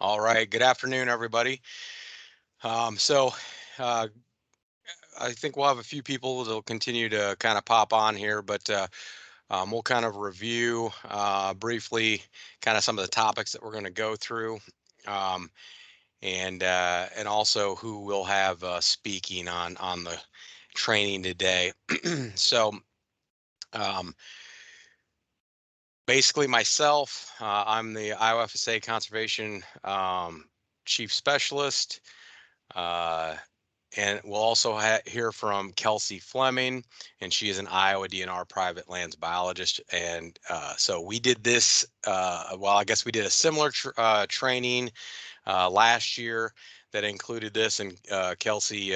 All right. Good afternoon, everybody. So uh, I think we'll have a few people that'll continue to kind of pop on here, but we'll kind of review briefly kind of some of the topics that we're going to go through, um, and also who we'll have speaking on the training today. So um, basically, myself, I'm the IOFSA Conservation Chief Specialist. Uh, And we'll also hear from Kelsey Fleming, and she is an Iowa DNR private lands biologist. And so we did this, well, I guess we did a similar training last year that included this, and Kelsey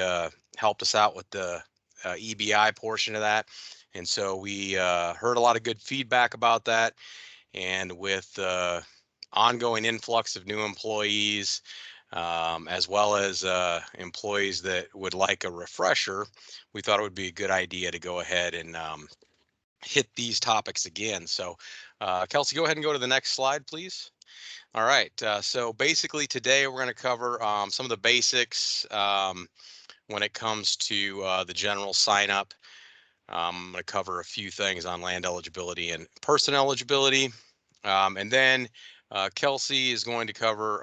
helped us out with the EBI portion of that. And so we heard a lot of good feedback about that. And with ongoing influx of new employees, as well as employees that would like a refresher, we thought it would be a good idea to go ahead and hit these topics again. So, Kelsey, go ahead and go to the next slide, please. All right. So basically today we're going to cover some of the basics when it comes to the general sign up. I'm going to cover a few things on land eligibility and person eligibility. And then Kelsey is going to cover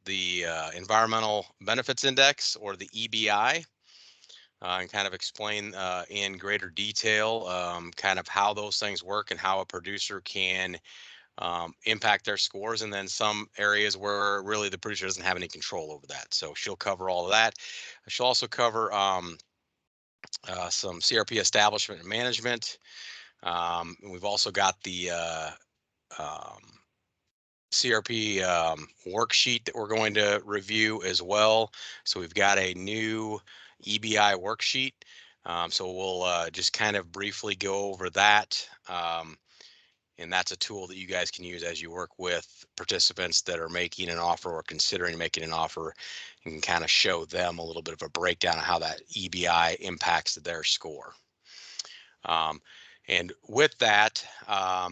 the Environmental Benefits Index, or the EBI, and kind of explain in greater detail kind of how those things work and how a producer can impact their scores, and then some areas where really the producer doesn't have any control over that. So she'll cover all of that. She'll also cover some CRP establishment and management. And we've also got the um, CRP worksheet that we're going to review as well. So we've got a new EBI worksheet. So we'll just kind of briefly go over that. And that's a tool that you guys can use as you work with participants that are making an offer or considering making an offer, and can kind of show them a little bit of a breakdown of how that EBI impacts their score. And with that, uh,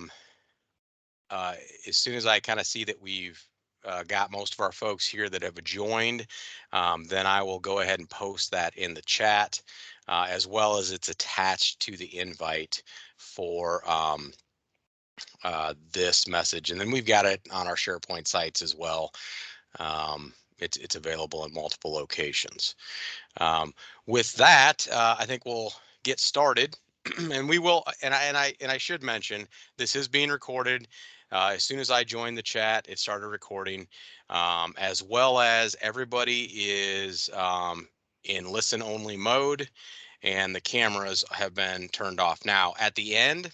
as soon as I kind of see that we've got most of our folks here that have joined, then I will go ahead and post that in the chat, as well as it's attached to the invite for this message. And then we've got it on our SharePoint sites as well. It's available in multiple locations. With that, I think we'll get started. And we will, and I should mention, this is being recorded. As soon as I joined the chat, it started recording, as well as everybody is in listen only mode, and the cameras have been turned off. Now, at the end,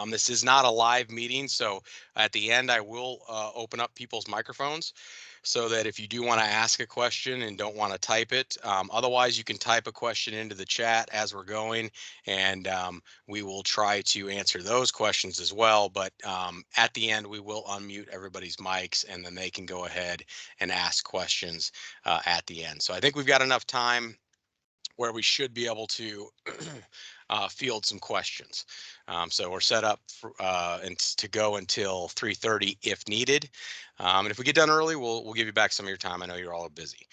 this is not a live meeting, so at the end I will open up people's microphones, so that if you do want to ask a question and don't want to type it, otherwise you can type a question into the chat as we're going, and we will try to answer those questions as well. But at the end we will unmute everybody's mics, and then they can go ahead and ask questions at the end. So I think we've got enough time where we should be able to field some questions. So we're set up for, and to go until 3:30 if needed. And if we get done early, we'll give you back some of your time. I know you're all busy.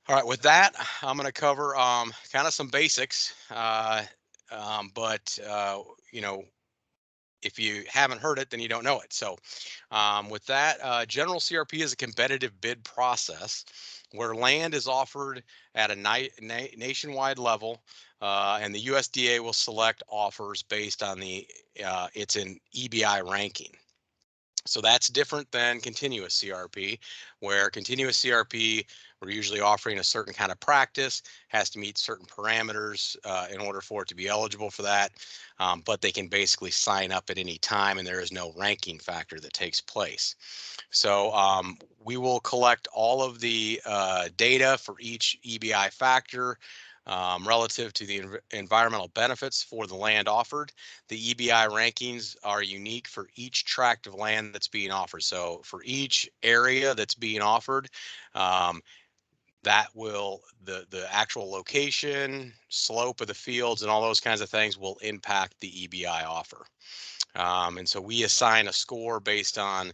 All right, with that, I'm going to cover kind of some basics, but you know, if you haven't heard it, then you don't know it. So with that, General CRP is a competitive bid process where land is offered at a nationwide level, and the USDA will select offers based on it's an EBI ranking. So that's different than continuous CRP, where continuous CRP, we're usually offering a certain kind of practice, has to meet certain parameters in order for it to be eligible for that. But they can basically sign up at any time, and there is no ranking factor that takes place. So we will collect all of the data for each EBI factor relative to the environmental benefits for the land offered. The EBI rankings are unique for each tract of land that's being offered. So for each area that's being offered, that will, the actual location, slope of the fields, and all those kinds of things will impact the EBI offer. And so we assign a score based on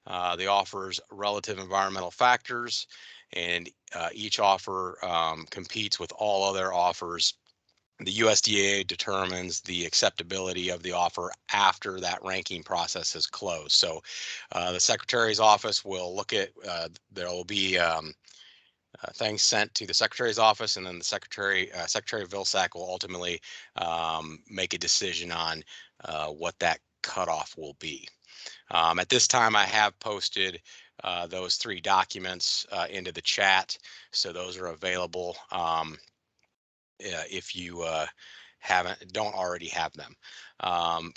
the offer's relative environmental factors, and each offer competes with all other offers. The USDA determines the acceptability of the offer after that ranking process is closed. So the Secretary's office will look at, there will be things sent to the Secretary's office, and then the Secretary of Vilsack will ultimately make a decision on what that cutoff will be. At this time, I have posted those 3 documents into the chat, so those are available if you don't already have them.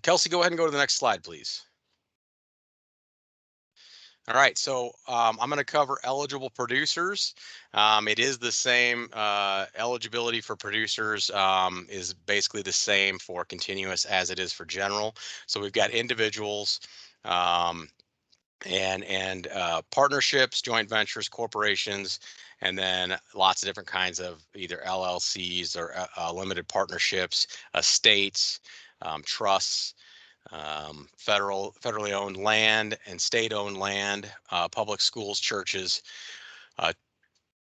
Kelsey, go ahead and go to the next slide, please. All right, so I'm going to cover eligible producers. It is the same. Eligibility for producers is basically the same for continuous as it is for general. So we've got individuals and partnerships, joint ventures, corporations, and then lots of different kinds of either LLCs or limited partnerships, estates, trusts, federally owned land and state-owned land, public schools, churches,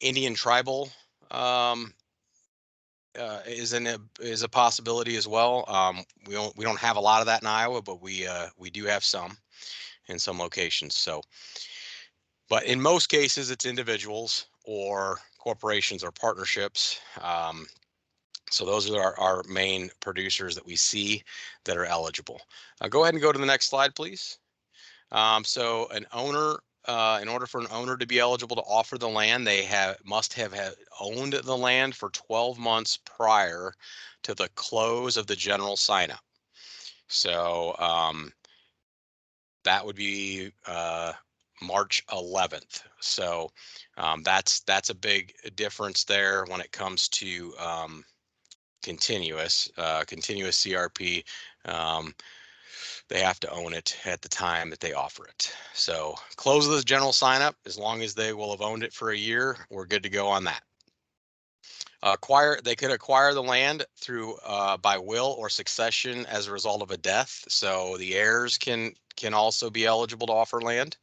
Indian tribal is a possibility as well. We don't have a lot of that in Iowa, but we do have some in some locations. So, but in most cases, it's individuals or corporations or partnerships. So those are our main producers that we see that are eligible. Go ahead and go to the next slide, please. So an owner, in order for an owner to be eligible to offer the land, they must have owned the land for 12 months prior to the close of the general sign-up. So that would be March 11th. So that's a big difference there when it comes to continuous CRP. They have to own it at the time that they offer it. So close of the general sign up, as long as they will have owned it for a year, we're good to go on that. They could acquire the land through by will or succession as a result of a death. So the heirs can also be eligible to offer land.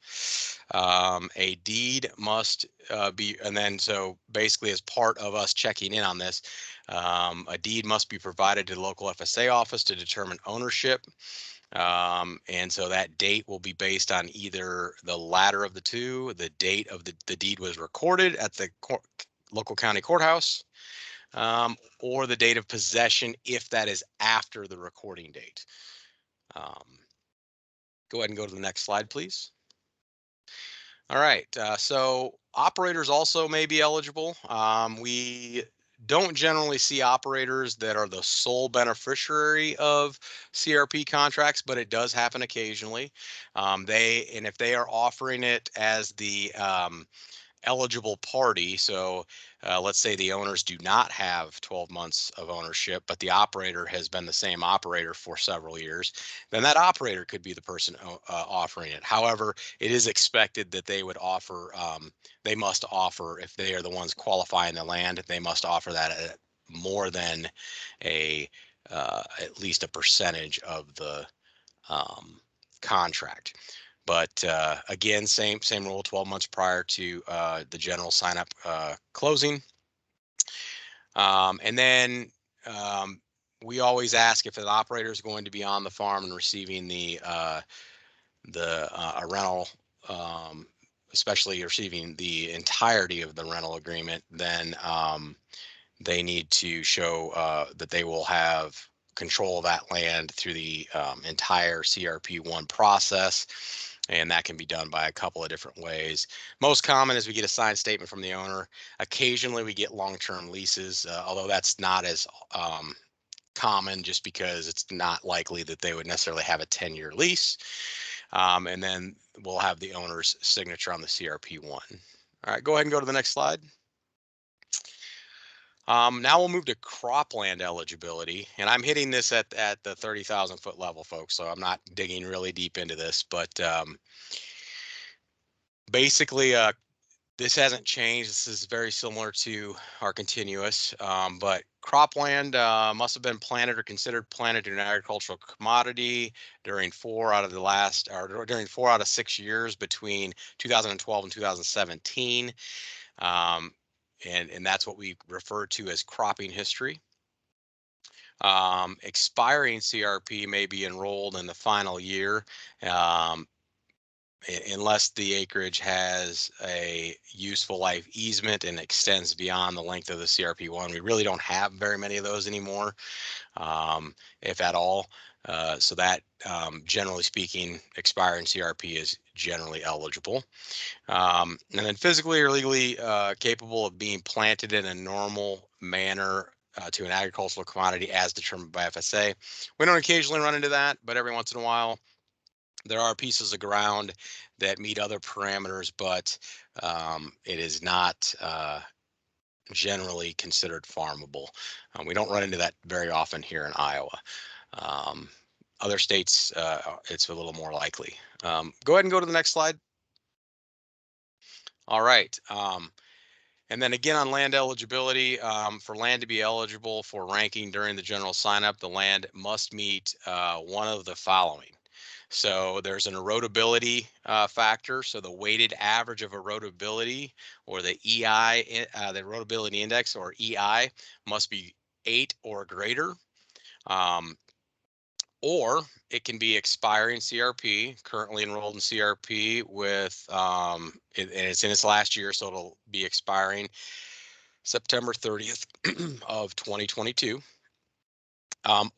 A deed must be, and then so basically as part of us checking in on this, a deed must be provided to the local FSA office to determine ownership. And so that date will be based on either the latter of the two, the date of the deed was recorded at the local county courthouse, or the date of possession if that is after the recording date. Go ahead and go to the next slide, please. All right, so operators also may be eligible. We don't generally see operators that are the sole beneficiary of CRP contracts, but it does happen occasionally. If they are offering it as the eligible party, so let's say the owners do not have 12 months of ownership, but the operator has been the same operator for several years, then that operator could be the person offering it. However, it is expected that they would offer, they must offer, if they are the ones qualifying the land, they must offer that at more than at least a percentage of the contract. But again, same rule, 12 months prior to the general sign up closing. And then we always ask if an operator is going to be on the farm and receiving a rental, especially receiving the entirety of the rental agreement, then they need to show that they will have control of that land through the entire CRP1 process. And that can be done by a couple of different ways. Most common is we get a signed statement from the owner. Occasionally we get long-term leases, although that's not as common just because it's not likely that they would necessarily have a 10-year lease. And then we'll have the owner's signature on the CRP1. All right, go ahead and go to the next slide. Now we'll move to cropland eligibility, and I'm hitting this at the 30,000 foot level, folks, so I'm not digging really deep into this, but basically this hasn't changed. This is very similar to our continuous, but cropland must have been planted or considered planted to an agricultural commodity during 4 out of 6 years between 2012 and 2017. And that's what we refer to as cropping history. Expiring CRP may be enrolled in the final year unless the acreage has a useful life easement and extends beyond the length of the CRP1. We really don't have very many of those anymore, if at all. So that, generally speaking, expiring CRP is generally eligible. And then physically or legally capable of being planted in a normal manner to an agricultural commodity as determined by FSA. We don't occasionally run into that, but every once in a while there are pieces of ground that meet other parameters, but it is not generally considered farmable. We don't run into that very often here in Iowa. Other states, it's a little more likely. Go ahead and go to the next slide. All right. And then again on land eligibility, for land to be eligible for ranking during the general sign-up, the land must meet one of the following. So there's an erodibility factor. So the weighted average of erodibility, or the EI, the erodibility index, or EI, must be 8 or greater. Or it can be expiring CRP, currently enrolled in CRP with, and it's in its last year, so it'll be expiring September 30th of 2022.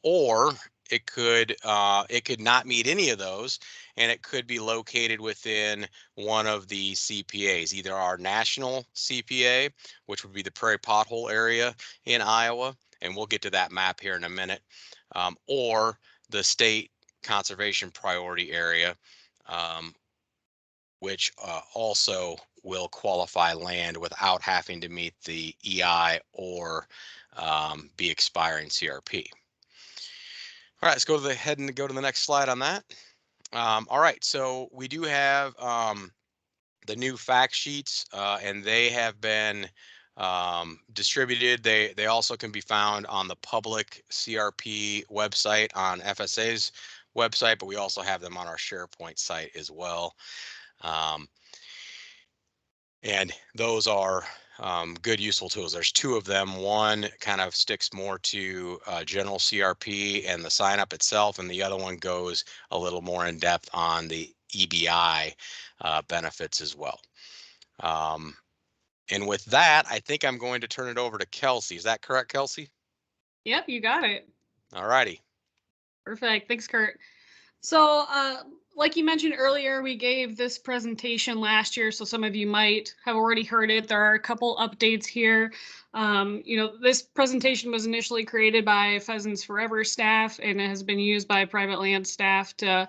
Or it could not meet any of those, and it could be located within one of the CPAs, either our national CPA, which would be the prairie pothole area in Iowa, and we'll get to that map here in a minute, or the state conservation priority area, which also will qualify land without having to meet the EI or be expiring CRP. All right, let's go ahead and go to the next slide on that. All right, so we do have the new fact sheets, and they have been distributed. They also can be found on the public CRP website on FSA's website, but we also have them on our SharePoint site as well. And those are good, useful tools. There's 2 of them. One kind of sticks more to general CRP and the sign up itself, and the other one goes a little more in depth on the EBI benefits as well. And with that, I think I'm going to turn it over to Kelsey. Is that correct, Kelsey? Yep, you got it. All righty. Perfect. Thanks, Kurt. So, like you mentioned earlier, we gave this presentation last year, so some of you might have already heard it. There are a couple updates here. This presentation was initially created by Pheasants Forever staff, and it has been used by private land staff to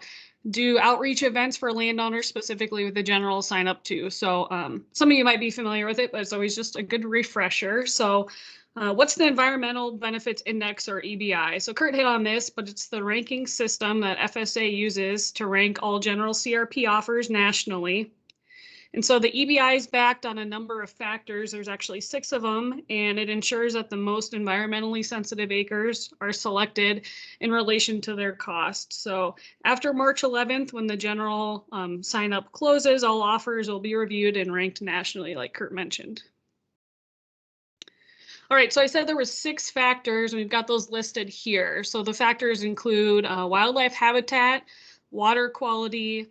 do outreach events for landowners, specifically with the general sign up too. So some of you might be familiar with it, but it's always just a good refresher. So what's the Environmental Benefits Index, or EBI? So Kurt hit on this, but it's the ranking system that FSA uses to rank all general CRP offers nationally. And so the EBI is backed on a number of factors. There's actually 6 of them, and it ensures that the most environmentally sensitive acres are selected in relation to their cost. So after March 11th, when the general sign up closes, all offers will be reviewed and ranked nationally, like Kurt mentioned. All right, so I said there was 6 factors, and we've got those listed here. So the factors include wildlife habitat, water quality,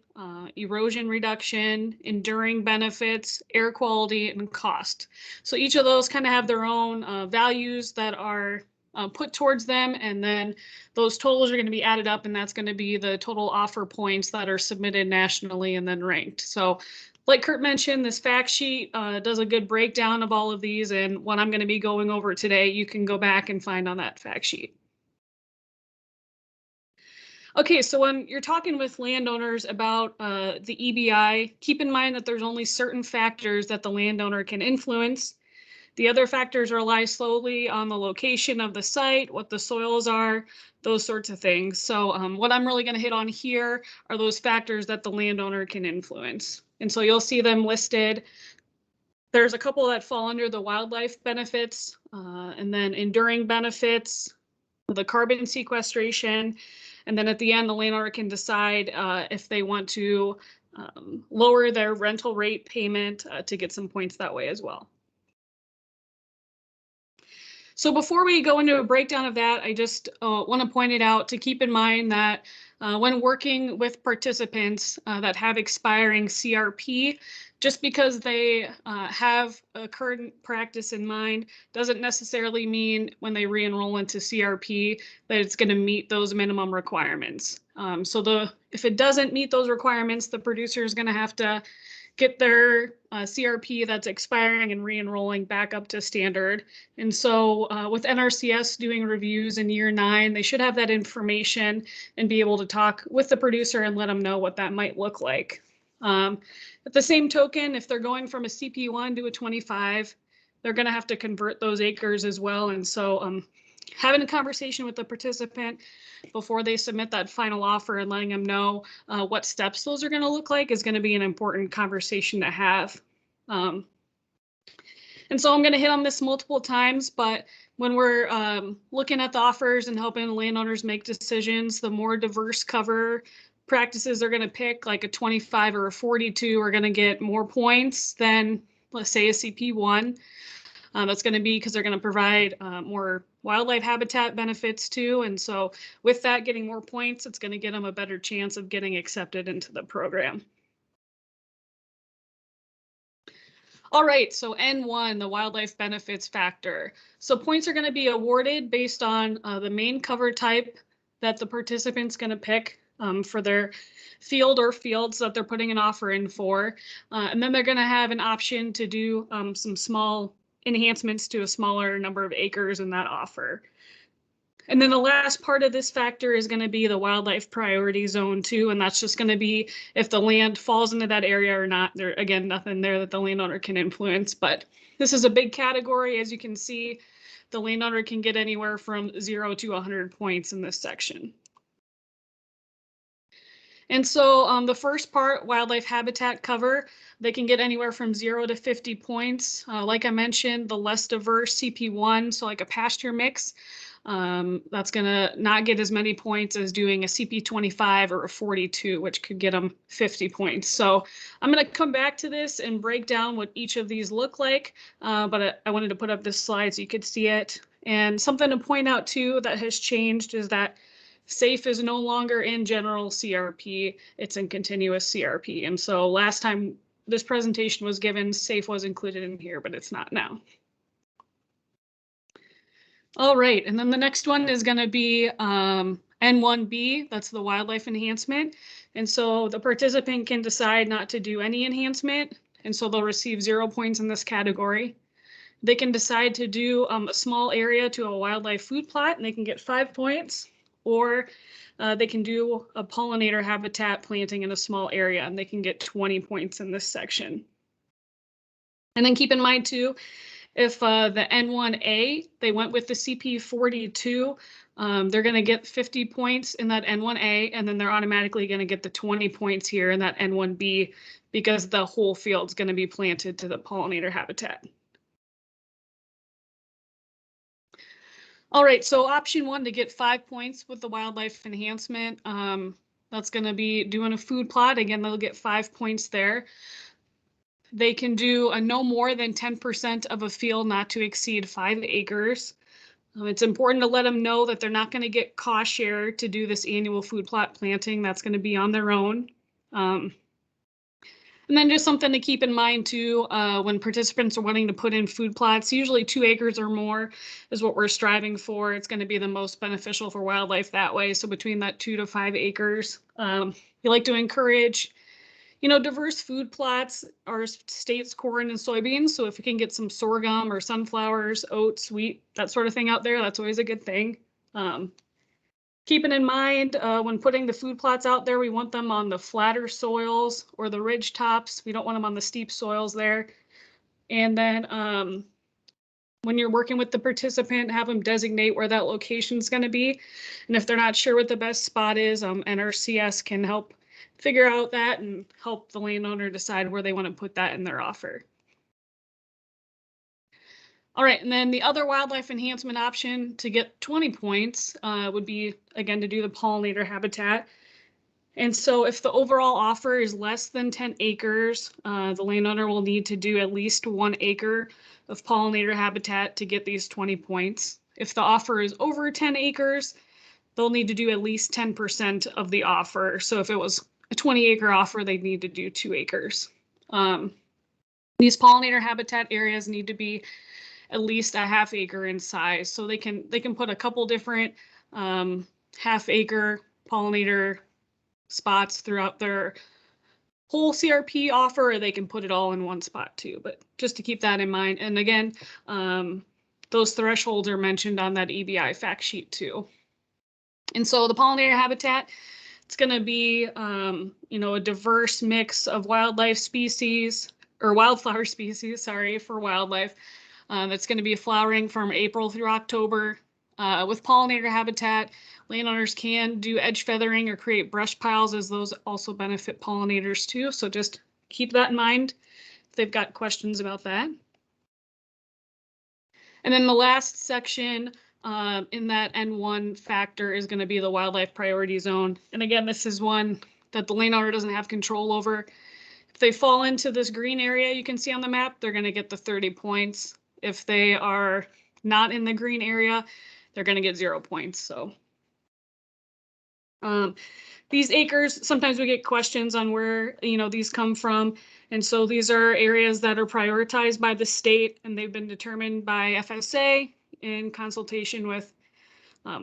erosion reduction, enduring benefits, air quality, and cost. So each of those kind of have their own values that are put towards them, and then those totals are going to be added up, and that's going to be the total offer points that are submitted nationally and then ranked. So like Kurt mentioned, this fact sheet does a good breakdown of all of these, and what I'm going to be going over today, you can go back and find on that fact sheet. Okay, so when you're talking with landowners about the EBI, keep in mind that there's only certain factors that the landowner can influence. The other factors rely solely on the location of the site, what the soils are, those sorts of things. So what I'm really going to hit on here are those factors that the landowner can influence. And so you'll see them listed There's a couple that fall under the wildlife benefits, and then enduring benefits, the carbon sequestration, and then at the end, the landowner can decide if they want to lower their rental rate payment to get some points that way as well. So before we go into a breakdown of that, I just want to point it out to keep in mind that when working with participants that have expiring CRP, just because they have a current practice in mind doesn't necessarily mean when they re-enroll into CRP that it's going to meet those minimum requirements. So if it doesn't meet those requirements, the producer is going to have to get their CRP that's expiring and re-enrolling back up to standard. And so with NRCS doing reviews in year 9, they should have that information and be able to talk with the producer and let them know what that might look like. At the same token, if they're going from a CP1 to a 25, they're going to have to convert those acres as well. And so having a conversation with the participant before they submit that final offer and letting them know what steps those are going to look like is going to be an important conversation to have. And so I'm going to hit on this multiple times, but when we're looking at the offers and helping landowners make decisions, the more diverse cover practices they're going to pick, like a 25 or a 42, are going to get more points than, let's say, a CP1. That's going to be because they're going to provide more wildlife habitat benefits too. And so with that, getting more points, it's going to get them a better chance of getting accepted into the program. All right, so N1, the wildlife benefits factor. So points are going to be awarded based on the main cover type that the participant's going to pick for their field or fields that they're putting an offer in for. And then they're going to have an option to do some small enhancements to a smaller number of acres in that offer. And then the last part of this factor is going to be the wildlife priority zone too, and that's just going to be if the land falls into that area or not. There, again, nothing there that the landowner can influence, but this is a big category. As you can see, the landowner can get anywhere from 0 to 100 points in this section. And so the first part, wildlife habitat cover, they can get anywhere from 0 to 50 points. Like I mentioned, the less diverse CP1, so like a pasture mix, that's going to not get as many points as doing a CP25 or a 42, which could get them 50 points. So I'm going to come back to this and break down what each of these look like, but I wanted to put up this slide so you could see it. And something to point out too that has changed is that SAFE is no longer in General CRP, it's in continuous CRP. And so last time this presentation was given, SAFE was included in here, but it's not now. All right, and then the next one is going to be N1B, that's the wildlife enhancement. And so the participant can decide not to do any enhancement, and so they'll receive 0 points in this category. They can decide to do a small area to a wildlife food plot, and they can get 5 points. Or they can do a pollinator habitat planting in a small area, and they can get 20 points in this section. And then keep in mind too, if the N1A, they went with the CP42, they're going to get 50 points in that N1A, and then they're automatically going to get the 20 points here in that N1B because the whole field's going to be planted to the pollinator habitat. All right, so option 1 to get 5 points with the wildlife enhancement, that's going to be doing a food plot. Again, they'll get 5 points there. They can do a no more than 10% of a field not to exceed 5 acres. It's important to let them know that they're not going to get cost share to do this annual food plot planting. That's going to be on their own. And then just something to keep in mind too, when participants are wanting to put in food plots, usually 2 acres or more is what we're striving for. It's going to be the most beneficial for wildlife that way. So between that 2 to 5 acres, we like to encourage, diverse food plots. Our state's corn and soybeans. So if we can get some sorghum or sunflowers, oats, wheat, that sort of thing out there, that's always a good thing. Keeping in mind, when putting the food plots out there, we want them on the flatter soils or the ridge tops. We don't want them on the steep soils there. And then when you're working with the participant, have them designate where that location is going to be. And if they're not sure what the best spot is, NRCS can help figure out that and help the landowner decide where they want to put that in their offer. All right, and then the other wildlife enhancement option to get 20 points would be, again, to do the pollinator habitat. And so if the overall offer is less than 10 acres, the landowner will need to do at least 1 acre of pollinator habitat to get these 20 points. If the offer is over 10 acres, they'll need to do at least 10% of the offer. So if it was a 20-acre offer, they'd need to do 2 acres. These pollinator habitat areas need to be at least a half acre in size. So they can put a couple different half acre pollinator spots throughout their whole CRP offer, or they can put it all in one spot too, but just to keep that in mind. And again, those thresholds are mentioned on that EBI fact sheet too. And so the pollinator habitat, it's going to be, a diverse mix of wildlife species, or wildflower species, sorry, for wildlife. That's going to be flowering from April through October. With pollinator habitat, landowners can do edge feathering or create brush piles, as those also benefit pollinators too. So just keep that in mind if they've got questions about that. And then the last section in that N1 factor is going to be the wildlife priority zone. And again, this is one that the landowner doesn't have control over. If they fall into this green area you can see on the map, they're going to get the 30 points. If they are not in the green area, they're going to get 0 points. So these acres, sometimes we get questions on where these come from. And so these are areas that are prioritized by the state, and they've been determined by FSA in consultation with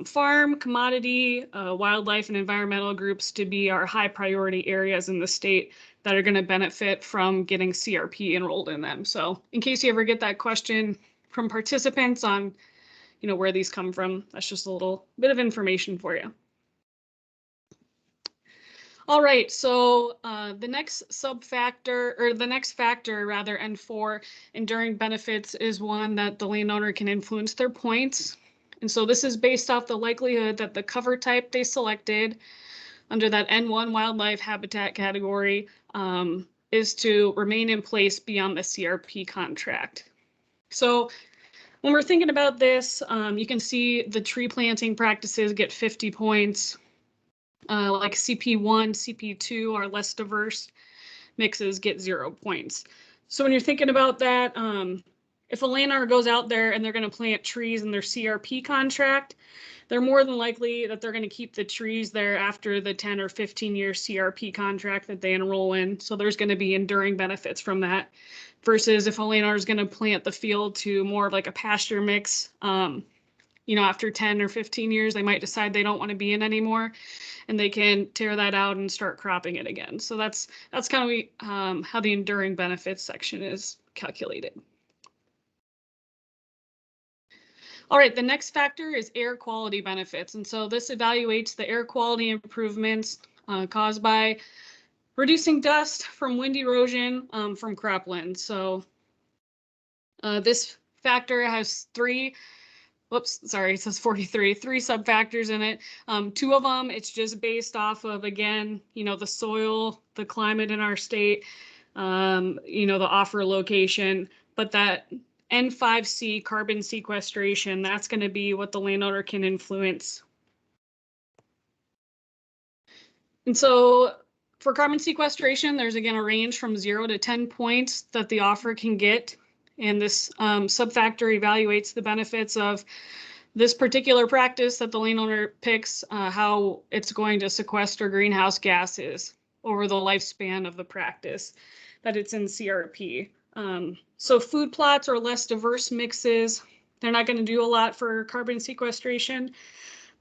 farm, commodity, wildlife, and environmental groups to be our high priority areas in the state that are going to benefit from getting CRP enrolled in them. So in case you ever get that question from participants on, where these come from, that's just a little bit of information for you. All right, so the next factor, N4, enduring benefits, is one that the landowner can influence their points. And so this is based off the likelihood that the cover type they selected under that N1 wildlife habitat category is to remain in place beyond the CRP contract. So when we're thinking about this, you can see the tree planting practices get 50 points. Like CP1, CP2 are less diverse mixes get 0 points. So when you're thinking about that, if a landowner goes out there and they're going to plant trees in their CRP contract, they're more than likely that they're going to keep the trees there after the 10 or 15-year CRP contract that they enroll in. So there's going to be enduring benefits from that. Versus if a landowner is going to plant the field to more of like a pasture mix, after 10 or 15 years, they might decide they don't want to be in anymore, and they can tear that out and start cropping it again. So that's kind of how the enduring benefits section is calculated. All right, the next factor is air quality benefits. And so this evaluates the air quality improvements caused by reducing dust from wind erosion from cropland. So this factor has it says 43, 3 sub-factors in it. 2 of them, it's just based off of, again, the soil, the climate in our state, the offer location, but that N5C carbon sequestration, that's going to be what the landowner can influence. And so for carbon sequestration, there's again a range from 0 to 10 points that the offer can get. And this sub-factor evaluates the benefits of this particular practice that the landowner picks, how it's going to sequester greenhouse gases over the lifespan of the practice that it's in CRP. So food plots or less diverse mixes, they're not going to do a lot for carbon sequestration.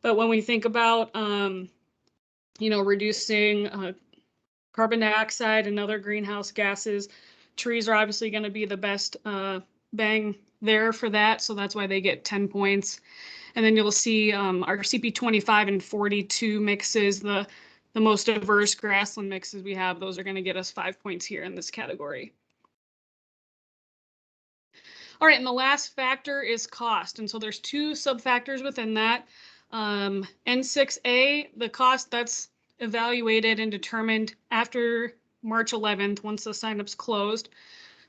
But when we think about, reducing carbon dioxide and other greenhouse gases, trees are obviously going to be the best bang there for that. So that's why they get 10 points. And then you'll see our CP25 and 42 mixes, the most diverse grassland mixes we have, those are going to get us 5 points here in this category. All right, and the last factor is cost. And so there's 2 sub-factors within that. N6A, the cost that's evaluated and determined after March 11th, once the signups closed.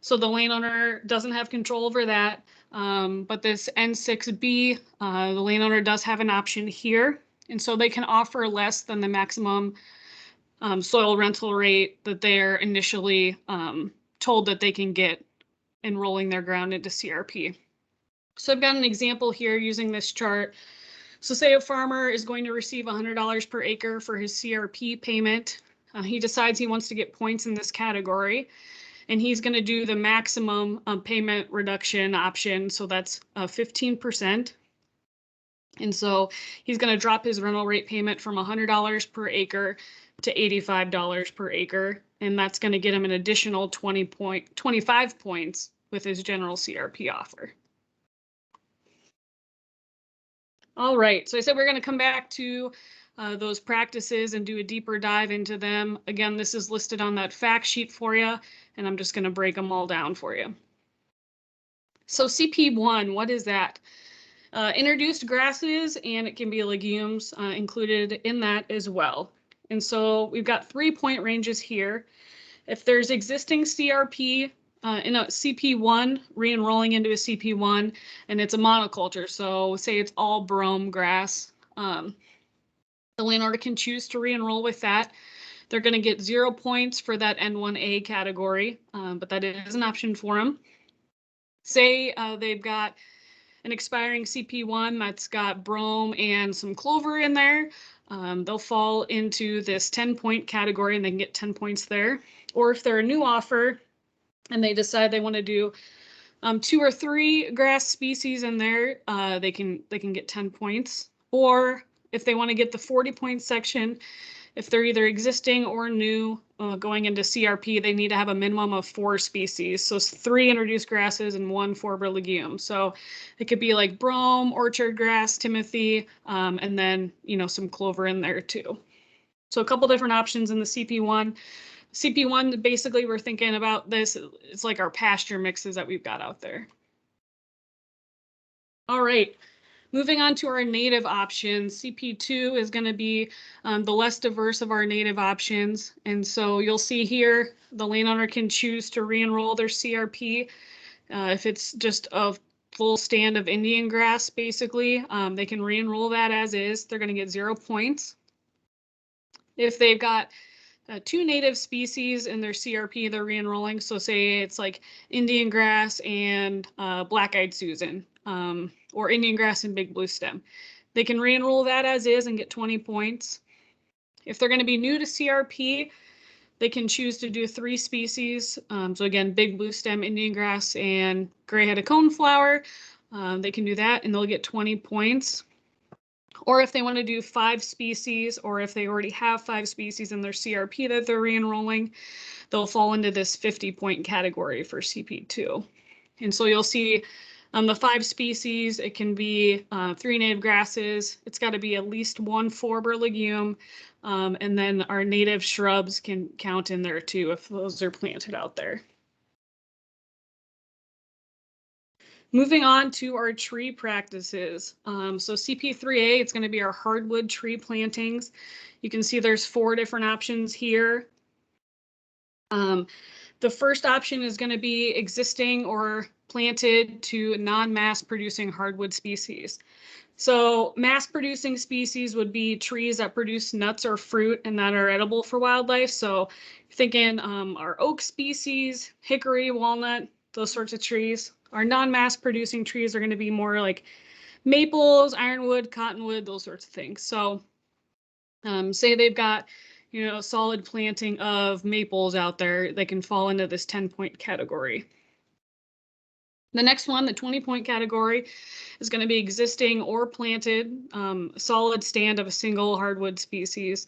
So the landowner doesn't have control over that. But this N6B, the landowner does have an option here. And so they can offer less than the maximum soil rental rate that they're initially told that they can get enrolling their ground into CRP. So I've got an example here using this chart. So say a farmer is going to receive $100 per acre for his CRP payment. He decides he wants to get points in this category, and he's going to do the maximum payment reduction option. So that's 15%. And so he's going to drop his rental rate payment from $100 per acre to $85 per acre. And that's going to get him an additional 25 points with his general CRP offer. All right, so I said we're going to come back to those practices and do a deeper dive into them. Again, this is listed on that fact sheet for you, and I'm just going to break them all down for you. So CP1, what is that? Introduced grasses, and it can be legumes included in that as well. And so we've got 3-point ranges here. If there's existing CRP in a CP1, re-enrolling into a CP1, and it's a monoculture, so say it's all brome grass, the landowner can choose to re-enroll with that. They're going to get 0 points for that N1A category, but that is an option for them. Say they've got an expiring CP1 that's got brome and some clover in there. They'll fall into this 10-point category, and they can get 10 points there. Or if they're a new offer and they decide they want to do 2 or 3 grass species in there, they can get 10 points. Or if they want to get the 40-point section, if they're either existing or new going into CRP, they need to have a minimum of 4 species. So 3 introduced grasses and 1 forager legume. So it could be like brome, orchard grass, timothy, and then, some clover in there too. So a couple different options in the CP1. CP1, basically, we're thinking about this. It's like our pasture mixes that we've got out there. All right. Moving on to our native options, CP2 is going to be the less diverse of our native options. And so you'll see here, the landowner can choose to re-enroll their CRP. If it's just a full stand of Indian grass, basically, they can re-enroll that as is. They're going to get 0 points. If they've got 2 native species in their CRP they're re-enrolling, so say it's like Indian grass and black-eyed Susan, or Indian grass and big blue stem. They can re-enroll that as is and get 20 points. If they're going to be new to CRP, they can choose to do 3 species. So again, big blue stem, Indian grass, and gray-headed coneflower. They can do that and they'll get 20 points. Or if they want to do 5 species, or if they already have 5 species in their CRP that they're re-enrolling, they'll fall into this 50-point category for CP2. And so you'll see the 5 species, it can be 3 native grasses. It's got to be at least 1 forager legume. And then our native shrubs can count in there too if those are planted out there. Moving on to our tree practices. So CP3A, it's going to be our hardwood tree plantings. You can see there's 4 different options here. The first option is going to be existing or planted to non-mass producing hardwood species. So mass producing species would be trees that produce nuts or fruit and that are edible for wildlife. So thinking our oak species, hickory, walnut, those sorts of trees. Our non-mass producing trees are going to be more like maples, ironwood, cottonwood, those sorts of things. So say they've got, a solid planting of maples out there, they can fall into this 10-point category. The next one, the 20-point category, is going to be existing or planted, solid stand of a single hardwood species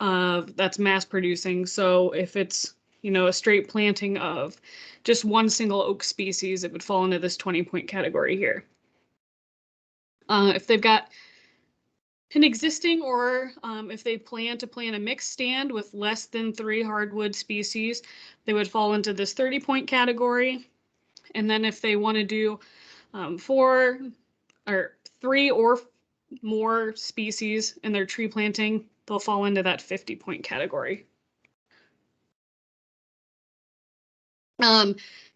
that's mass producing. So if it's, a straight planting of just one single oak species, it would fall into this 20-point category here. If they've got an existing or if they plan to plant a mixed stand with less than 3 hardwood species, they would fall into this 30-point category. And then if they want to do 3 or more species in their tree planting, they'll fall into that 50-point category.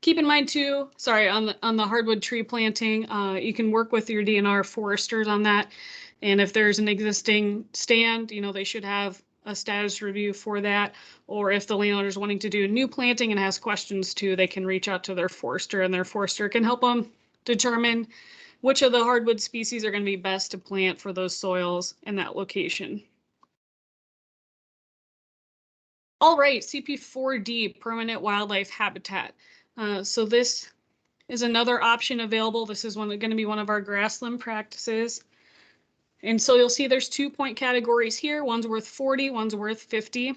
Keep in mind too, sorry, on the hardwood tree planting, you can work with your DNR foresters on that. And if there's an existing stand, you know, they should have a status review for that. Or if the landowner is wanting to do new planting and has questions too, they can reach out to their forester, and their forester can help them determine which of the hardwood species are going to be best to plant for those soils in that location. All right, CP4D, permanent wildlife habitat. So this is another option available. This is going to be one of our grassland practices. And so you'll see there's 2-point categories here. One's worth 40, one's worth 50.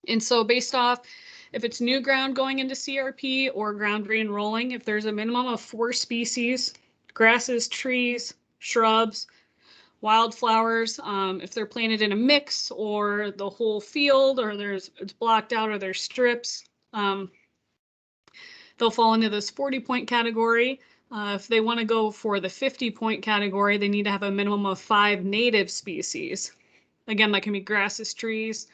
And so based off if it's new ground going into CRP or ground re-enrolling, if there's a minimum of 4 species, grasses, trees, shrubs, wildflowers, if they're planted in a mix or the whole field, or it's blocked out or there's strips, they'll fall into this 40-point category. If they want to go for the 50-point category, they need to have a minimum of 5 native species. Again, that can be grasses, trees,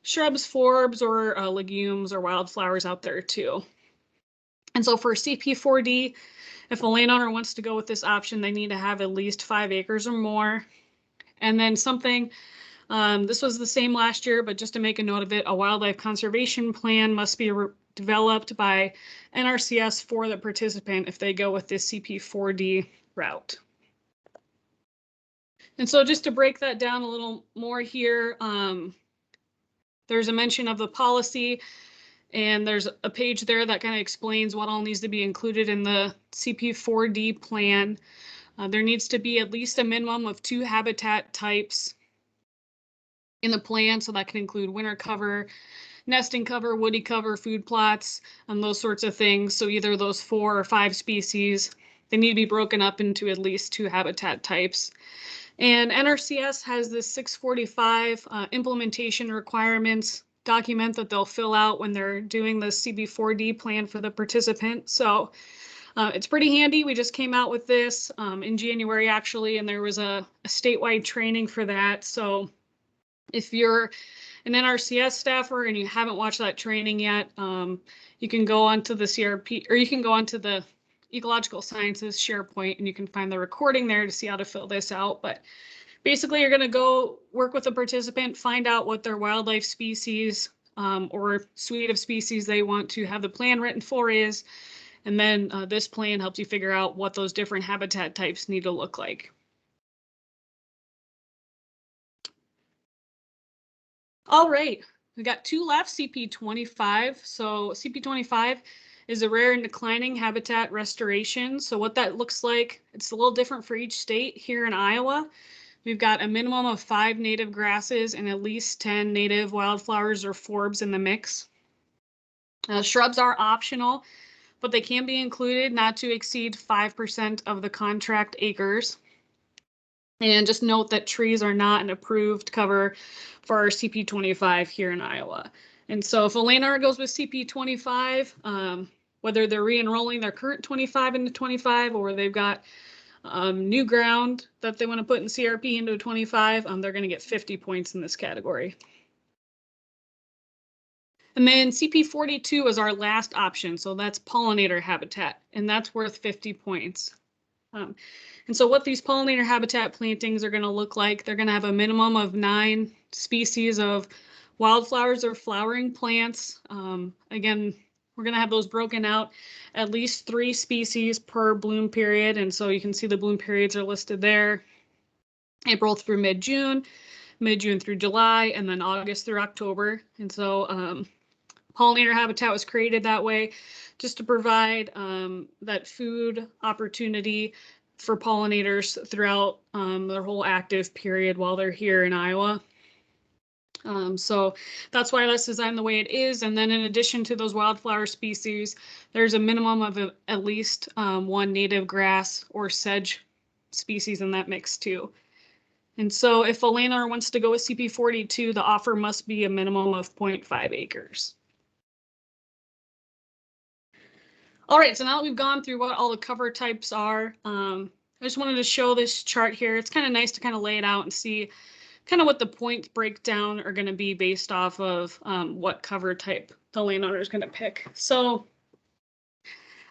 shrubs, forbs, or legumes or wildflowers out there too. And so for CP4D, if a landowner wants to go with this option, they need to have at least 5 acres or more. And then something, this was the same last year, but just to make a note of it, a wildlife conservation plan must be developed by NRCS for the participant if they go with this CP4D route. And so just to break that down a little more here, there's a mention of the policy, and there's a page there that kind of explains what all needs to be included in the CP4D plan. There needs to be at least a minimum of 2 habitat types in the plan, so that can include winter cover, nesting cover, woody cover, food plots, and those sorts of things. So either those 4 or 5 species, they need to be broken up into at least 2 habitat types. And NRCS has this 645 implementation requirements document that they'll fill out when they're doing the CP4D plan for the participant. So it's pretty handy. We just came out with this in January, actually, and there was a statewide training for that. So if you're an NRCS staffer and you haven't watched that training yet, you can go onto the CRP, or you can go onto the Ecological Sciences SharePoint, and you can find the recording there to see how to fill this out. But basically, you're going to go work with a participant, find out what their wildlife species or suite of species they want to have the plan written for is, and then this plan helps you figure out what those different habitat types need to look like. All right, we got 2 left, CP25. So CP25 is a rare and declining habitat restoration. So what that looks like, it's a little different for each state. Here in Iowa, we've got a minimum of 5 native grasses and at least 10 native wildflowers or forbs in the mix. Shrubs are optional, but they can be included not to exceed 5% of the contract acres. And just note that trees are not an approved cover for our CP25 here in Iowa. And so if a landowner goes with CP25, whether they're re-enrolling their current 25 into 25, or they've got new ground that they want to put in CRP into 25, they're going to get 50 points in this category. And then CP42 is our last option. So that's pollinator habitat, and that's worth 50 points. And so what these pollinator habitat plantings are going to look like, they're going to have a minimum of 9 species of wildflowers or flowering plants. Again, we're going to have those broken out at least 3 species per bloom period. And so you can see the bloom periods are listed there. April through mid-June through July, and then August through October. And so pollinator habitat was created that way just to provide that food opportunity for pollinators throughout their whole active period while they're here in Iowa. So that's why that's designed the way it is. And then in addition to those wildflower species, there's a minimum of at least 1 native grass or sedge species in that mix too. And so if a landowner wants to go with CP42, the offer must be a minimum of 0.5 acres. All right, so now that we've gone through what all the cover types are, I just wanted to show this chart here. It's kind of nice to kind of lay it out and see kind of what the point breakdown are going to be based off of what cover type the landowner is going to pick. So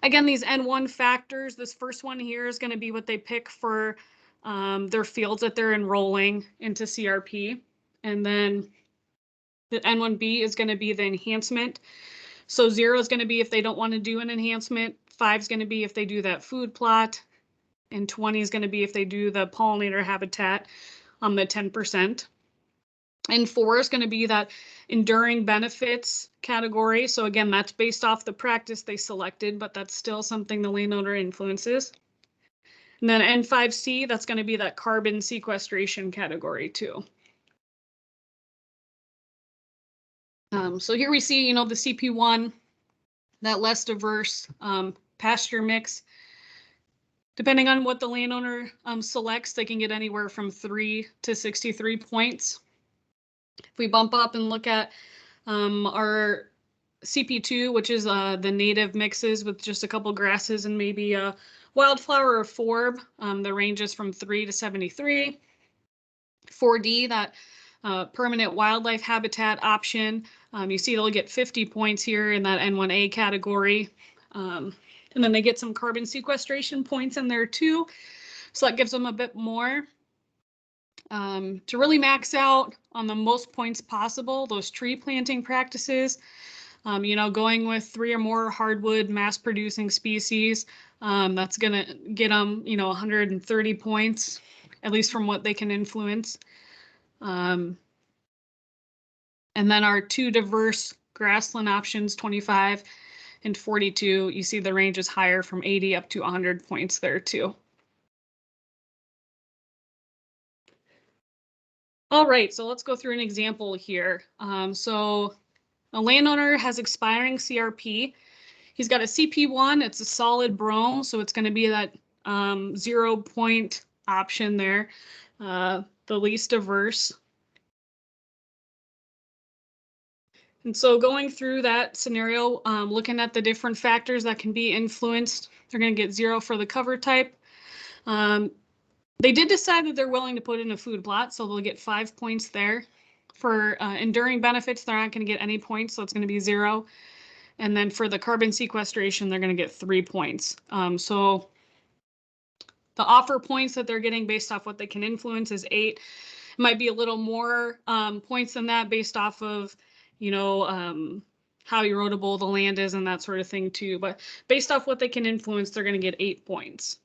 again, these N1 factors, this first one here is going to be what they pick for their fields that they're enrolling into CRP. And then the N1B is going to be the enhancement. So 0 is going to be if they don't want to do an enhancement. 5 is going to be if they do that food plot. And 20 is going to be if they do the pollinator habitat on the 10%. And 4 is going to be that enduring benefits category. So again, that's based off the practice they selected, but that's still something the landowner influences. And then N5C, that's going to be that carbon sequestration category too. So here we see, the CP1, that less diverse pasture mix. Depending on what the landowner selects, they can get anywhere from 3 to 63 points. If we bump up and look at our CP2, which is the native mixes with just a couple grasses and maybe a wildflower or forb, the range is from 3 to 73. 4D, that permanent wildlife habitat option, you see they'll get 50 points here in that N1A category. And then they get some carbon sequestration points in there too. So that gives them a bit more. To really max out on the most points possible, those tree planting practices, going with 3 or more hardwood mass producing species, that's gonna get them, 130 points, at least from what they can influence. And then our 2 diverse grassland options, 25 and 42, you see the range is higher from 80 up to 100 points there too. All right, so let's go through an example here. So a landowner has expiring CRP. He's got a CP1, it's a solid brome, so it's going to be that 0 point option there, the least diverse. And so going through that scenario, looking at the different factors that can be influenced, they're going to get 0 for the cover type. They did decide that they're willing to put in a food plot, so they'll get 5 points there. For enduring benefits, they're not going to get any points, so it's going to be 0. And then for the carbon sequestration, they're going to get 3 points. So the offer points that they're getting based off what they can influence is 8. It might be a little more points than that based off of, how erodible the land is and that sort of thing too. But based off what they can influence, they're going to get 8 points.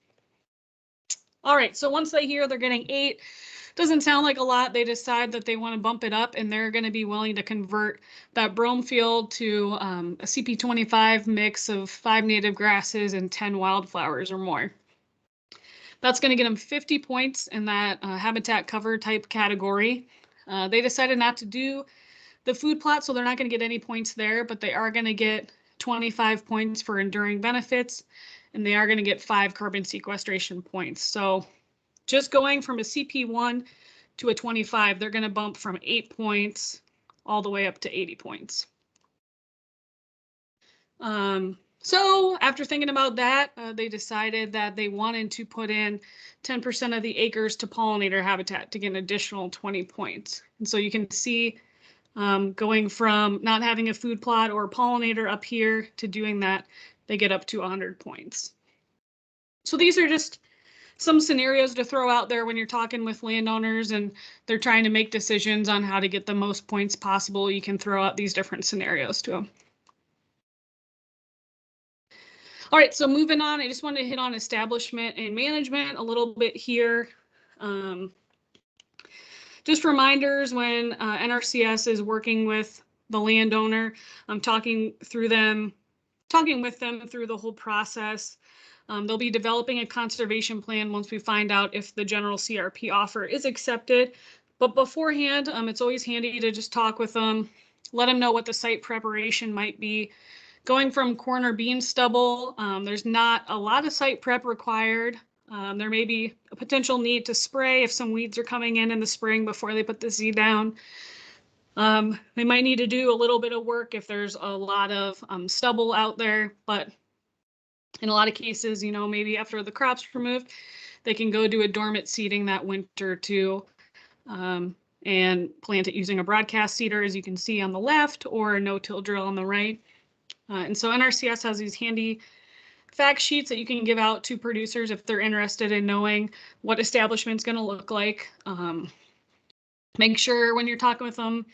All right, so once they hear they're getting 8, doesn't sound like a lot. They decide that they want to bump it up, and they're going to be willing to convert that brome field to a CP25 mix of 5 native grasses and 10 wildflowers or more. That's going to get them 50 points in that habitat cover type category. They decided not to do the food plot, so they're not going to get any points there, but they are going to get 25 points for enduring benefits, and they are going to get 5 carbon sequestration points. So just going from a CP1 to a 25, they're going to bump from 8 points all the way up to 80 points. So after thinking about that, they decided that they wanted to put in 10% of the acres to pollinator habitat to get an additional 20 points. And so you can see going from not having a food plot or pollinator up here to doing that, they get up to 100 points. So these are just some scenarios to throw out there when you're talking with landowners and they're trying to make decisions on how to get the most points possible. You can throw out these different scenarios to them. All right, so moving on, I just wanted to hit on establishment and management a little bit here. Just reminders when NRCS is working with the landowner, I'm talking with them through the whole process. They'll be developing a conservation plan once we find out if the General CRP offer is accepted. But beforehand, it's always handy to just talk with them, let them know what the site preparation might be. Going from corn or bean stubble, there's not a lot of site prep required. There may be a potential need to spray if some weeds are coming in the spring before they put the seed down. They might need to do a little bit of work if there's a lot of stubble out there, but in a lot of cases, maybe after the crop's removed, they can go do a dormant seeding that winter too. and plant it using a broadcast seeder, as you can see on the left, or a no-till drill on the right. And so NRCS has these handy fact sheets that you can give out to producers if they're interested in knowing what establishment's going to look like. Make sure when you're talking with them,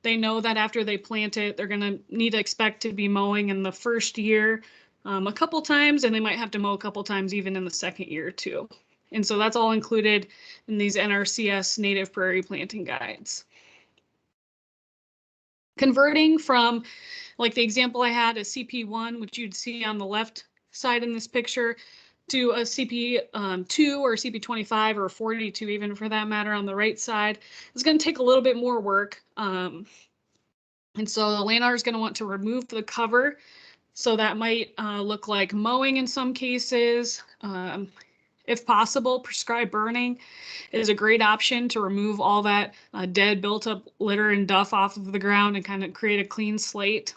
they know that after they plant it, they're going to need to expect to be mowing in the first year a couple times, and they might have to mow a couple times even in the second year too. And so that's all included in these NRCS native prairie planting guides. Converting from, like the example I had, a CP1, which you'd see on the left side in this picture, to a CP2 or CP25 or 42 even for that matter on the right side, is going to take a little bit more work. And so the landowner is going to want to remove the cover. So that might look like mowing in some cases. If possible, prescribed burning is a great option to remove all that dead built up litter and duff off of the ground and kind of create a clean slate.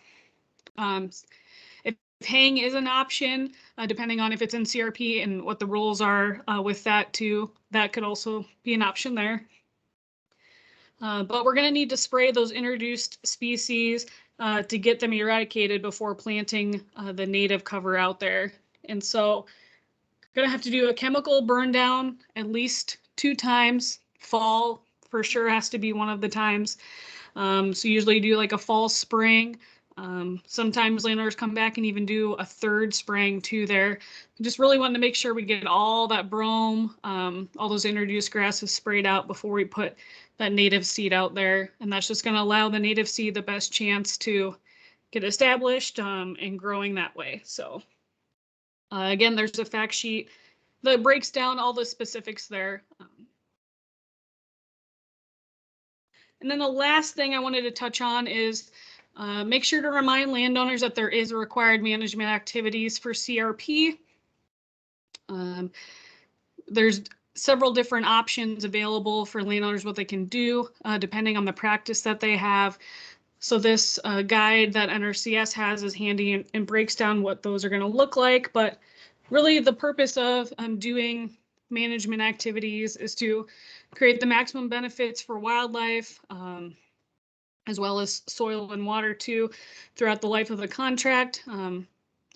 If haying is an option, depending on if it's in CRP and what the rules are with that too, that could also be an option there. But we're going to need to spray those introduced species to get them eradicated before planting the native cover out there. And so going to have to do a chemical burn down at least 2 times. Fall for sure has to be one of the times. So usually do like a fall spring. Sometimes landowners come back and even do a 3rd spraying too there. Just really wanting to make sure we get all that brome, all those introduced grasses sprayed out before we put that native seed out there. And that's just going to allow the native seed the best chance to get established and growing that way. So again, there's a fact sheet that breaks down all the specifics there. And then the last thing I wanted to touch on is make sure to remind landowners that there is required management activities for CRP. There's several different options available for landowners what they can do depending on the practice that they have. So this guide that NRCS has is handy and breaks down what those are going to look like. But really the purpose of doing management activities is to create the maximum benefits for wildlife, as well as soil and water too, throughout the life of the contract.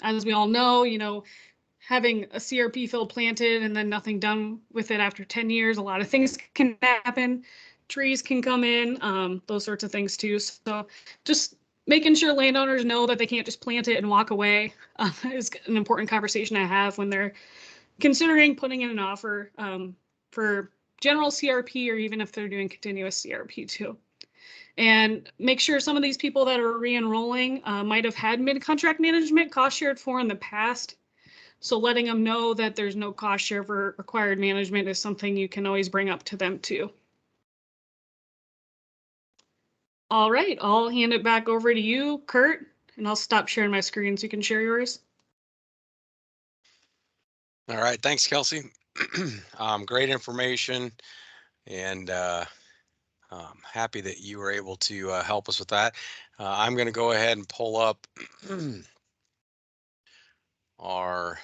As we all know, having a CRP field planted and then nothing done with it after 10 years, a lot of things can happen. Trees can come in, those sorts of things too. So just making sure landowners know that they can't just plant it and walk away is an important conversation I have when they're considering putting in an offer for general CRP, or even if they're doing continuous CRP too. And make sure some of these people that are re-enrolling might have had mid-contract management cost shared for in the past. So letting them know that there's no cost share for required management is something you can always bring up to them too. All right, I'll hand it back over to you, Kurt, and I'll stop sharing my screen so you can share yours. All right, thanks, Kelsey. Great information, and happy that you were able to help us with that. I'm going to go ahead and pull up our,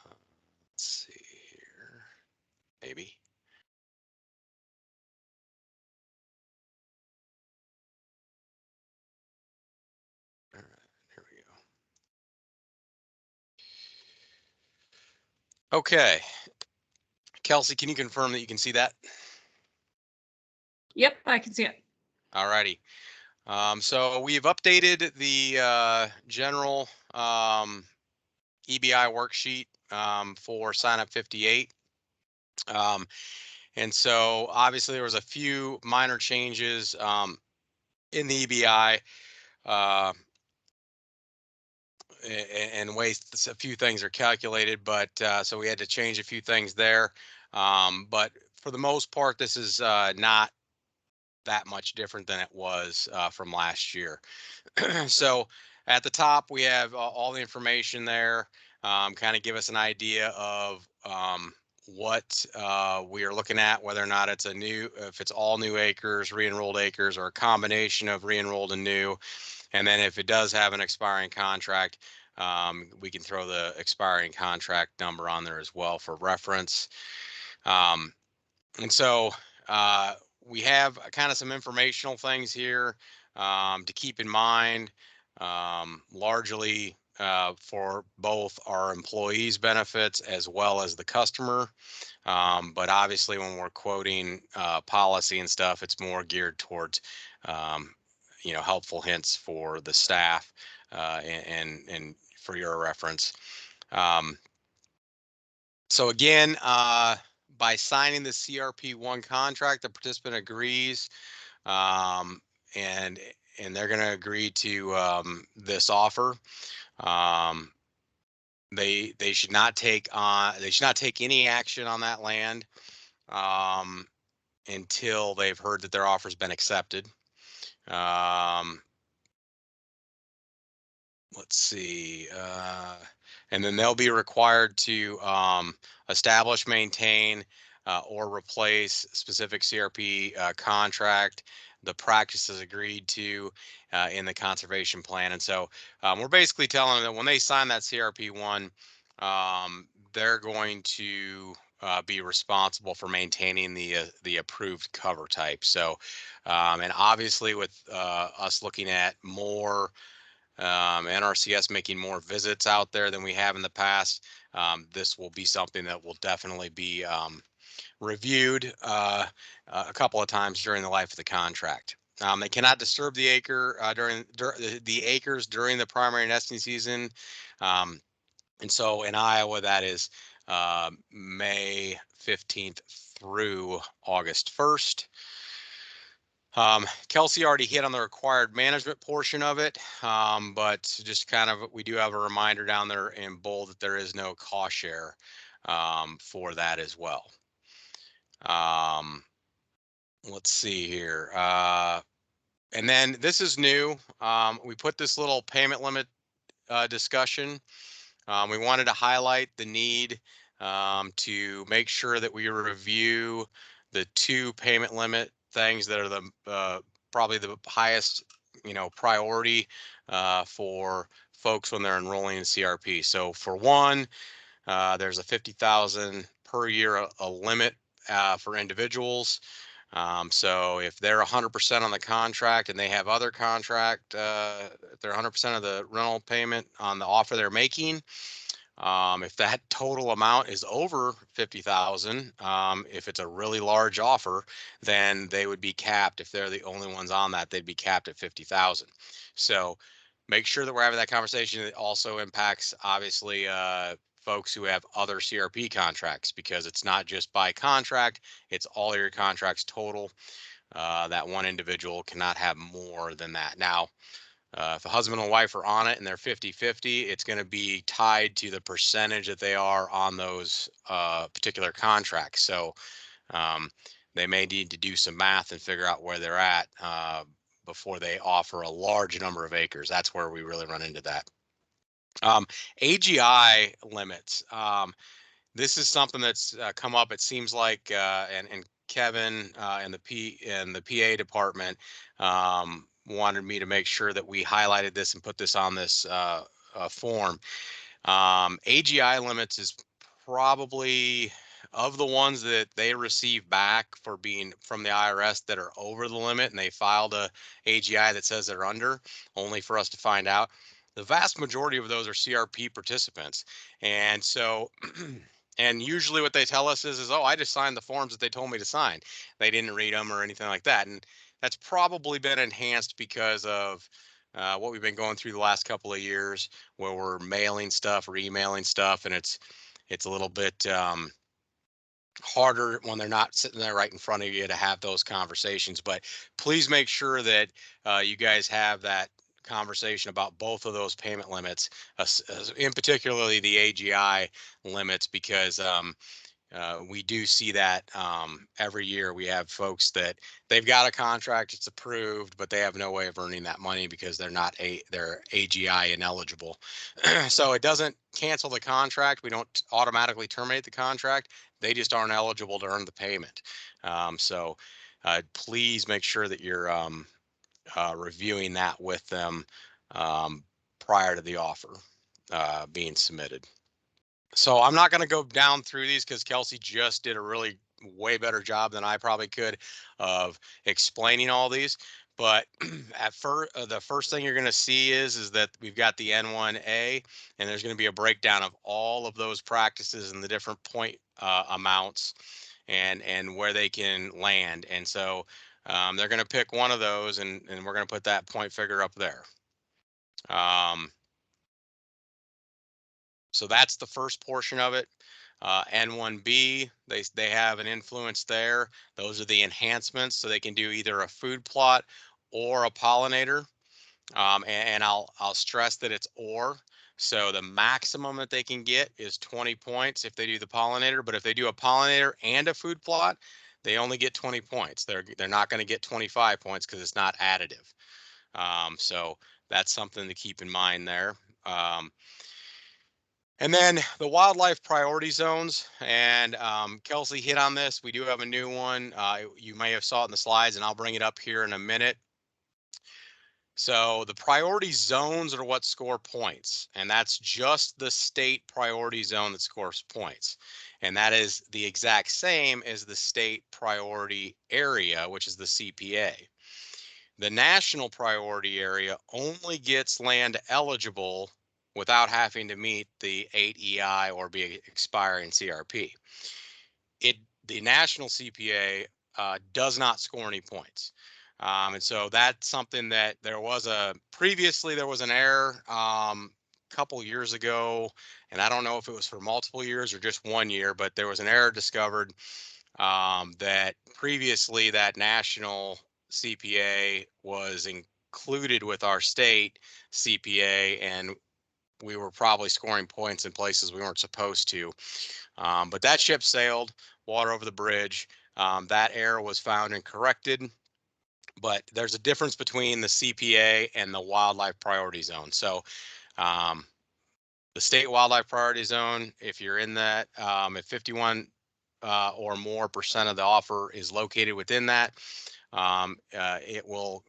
let's see here, maybe. All right, here we go. Okay. Kelsey, can you confirm that you can see that? Yep, I can see it. All righty. So we've updated the general EBI worksheet for sign up 58. And so obviously there was a few minor changes in the EBI and ways a few things are calculated, but so we had to change a few things there. But for the most part, this is not that much different than it was from last year. So at the top, we have all the information there, kind of give us an idea of what we are looking at, whether or not it's if it's all new acres, re-enrolled acres, or a combination of re-enrolled and new. And then if it does have an expiring contract, we can throw the expiring contract number on there as well for reference. And so we have kind of some informational things here to keep in mind, largely for both our employees' benefits as well as the customer. But obviously, when we're quoting policy and stuff, it's more geared towards, um, helpful hints for the staff and for your reference. Um, so again, by signing the CRP1 contract, the participant agrees, um, and and they're going to agree to this offer. Um, they should not take any action on that land um, until they've heard that their offer's been accepted. Um, let's see. And then they'll be required to establish, maintain, or replace specific CRP contract, the practices agreed to in the conservation plan. And so we're basically telling them that when they sign that CRP1, they're going to be responsible for maintaining the approved cover type. So, and obviously with us looking at more NRCS making more visits out there than we have in the past. This will be something that will definitely be reviewed a couple of times during the life of the contract. They cannot disturb the during the acres during the primary nesting season. Um, and so in Iowa, that is May 15th through August 1st. Kelsey already hit on the required management portion of it, but just kind of, we do have a reminder down there in bold that there is no cost share for that as well. Let's see here. And then this is new. We put this little payment limit discussion. We wanted to highlight the need to make sure that we review the two payment limit things that are the probably the highest, priority for folks when they're enrolling in CRP. So for one, there's a 50,000 per year a limit for individuals. So if they're 100% on the contract and they have other contract, if they're 100% of the rental payment on the offer they're making, if that total amount is over 50,000, if it's a really large offer, then they would be capped. If they're the only ones on that, they'd be capped at 50,000. So make sure that we're having that conversation. It also impacts, obviously, folks who have other CRP contracts, because it's not just by contract, it's all your contracts total. That one individual cannot have more than that. Now, if a husband and wife are on it and they're 50-50, it's going to be tied to the percentage that they are on those particular contracts. So um, they may need to do some math and figure out where they're at before they offer a large number of acres. That's where we really run into that. AGI limits. This is something that's come up. It seems like, and Kevin and the PA department wanted me to make sure that we highlighted this and put this on this form. AGI limits is probably, of the ones that they receive back for being from the IRS that are over the limit, and they filed a AGI that says they're under, only for us to find out. The vast majority of those are CRP participants. And so, and usually what they tell us is, oh, I just signed the forms that they told me to sign. They didn't read them or anything like that. And that's probably been enhanced because of what we've been going through the last couple of years, where we're mailing stuff or emailing stuff, and it's a little bit harder when they're not sitting there right in front of you to have those conversations. But please make sure that you guys have that conversation about both of those payment limits, in particularly the AGI limits, because we do see that every year. We have folks that they've got a contract, it's approved, but they have no way of earning that money because they're AGI ineligible. So it doesn't cancel the contract. We don't automatically terminate the contract. They just aren't eligible to earn the payment. So please make sure that you're reviewing that with them prior to the offer being submitted. So I'm not going to go down through these because Kelsey just did a really way better job than I probably could of explaining all these. But at first, the first thing you're going to see is that we've got the N1A, and there's going to be a breakdown of all of those practices and the different point amounts and where they can land. And so they're going to pick one of those, and we're going to put that point figure up there. So that's the first portion of it. N1B, they have an influence there. Those are the enhancements, so they can do either a food plot or a pollinator. And I'll stress that it's or. So the maximum that they can get is 20 points if they do the pollinator. But if they do a pollinator and a food plot, they only get 20 points. They're not going to get 25 points because it's not additive. So that's something to keep in mind there. And then the wildlife priority zones, and Kelsey hit on this. We do have a new one. You may have saw it in the slides, and I'll bring it up here in a minute. So the priority zones are what score points, and that's just the state priority zone that scores points. And that is the exact same as the state priority area, which is the CPA. The national priority area only gets land eligible without having to meet the 8 EI or be expiring CRP. The national CPA does not score any points. And so that's something that previously there was an error a couple years ago, and I don't know if it was for multiple years or just 1 year, but there was an error discovered that previously that national CPA was included with our state CPA, and we were probably scoring points in places we weren't supposed to. But that ship sailed, water over the bridge. That error was found and corrected. But there's a difference between the CPA and the wildlife priority zone. So the state wildlife priority zone, if you're in that, if 51 or more percent of the offer is located within that, it will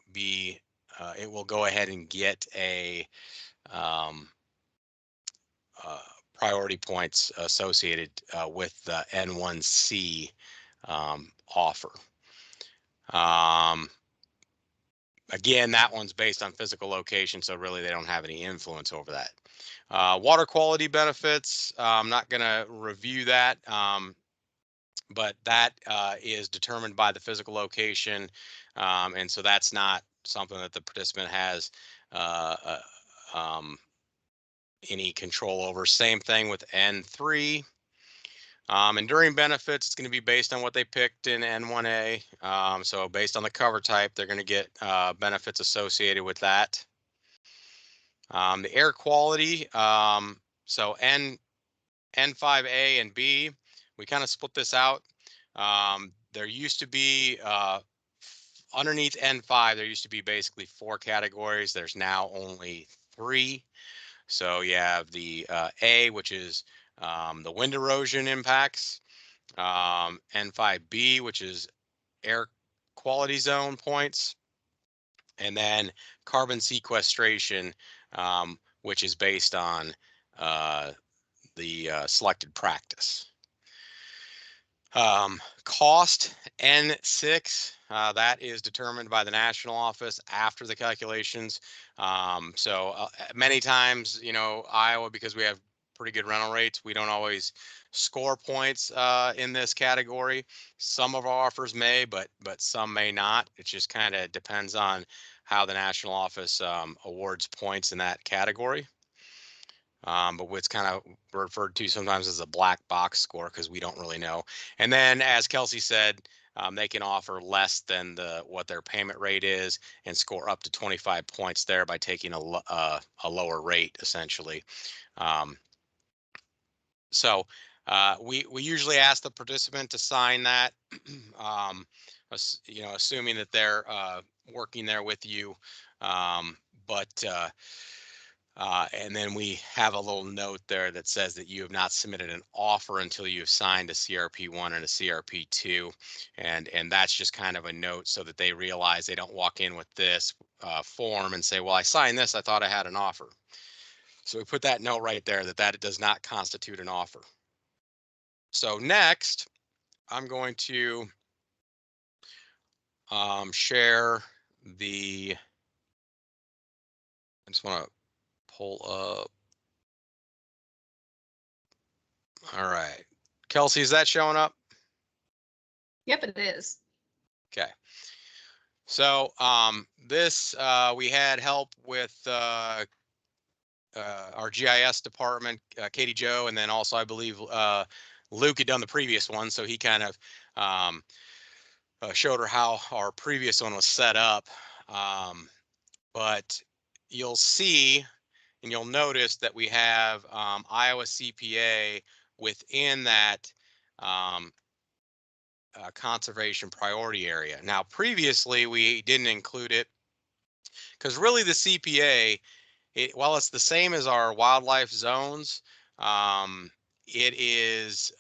go ahead and get a priority points associated with the N1C offer. Again, that one's based on physical location, so really they don't have any influence over that. Water quality benefits, I'm not going to review that, but that is determined by the physical location, and so that's not something that the participant has any control over. Same thing with N3. Enduring benefits, it's going to be based on what they picked in N1A. So based on the cover type, they're going to get benefits associated with that. The air quality, so N5A and B, we kind of split this out. There used to be, underneath N5, there used to be basically 4 categories. There's now only 3. So you have the A, which is the wind erosion impacts, N5B, which is air quality zone points, and then carbon sequestration, which is based on the selected practice. Cost N6, that is determined by the national office after the calculations. So many times, Iowa, because we have pretty good rental rates, we don't always score points in this category. Some of our offers may, but some may not. It just kind of depends on how the national office awards points in that category. But what's kind of referred to sometimes as a black box score because we don't really know. And then, as Kelsey said, they can offer less than what their payment rate is and score up to 25 points there by taking a lower rate, essentially. So we usually ask the participant to sign that, assuming that they're working there with you. And then we have a little note there that says that you have not submitted an offer until you've signed a CRP1 and a CRP2. And that's just kind of a note so that they realize they don't walk in with this form and say, well, I signed this, I thought I had an offer. So we put that note right there that does not constitute an offer. So next, I'm going to share the. I just want to pull up. All right, Kelsey, is that showing up? Yep, it is. Okay. So this we had help with our GIS department, Katie Joe, and then also I believe Luke had done the previous one, so he kind of um, showed her how our previous one was set up. But you'll see and you'll notice that we have Iowa CPA within that um, conservation priority area. Now, previously we didn't include it because really the CPA, while it's the same as our wildlife zones, it is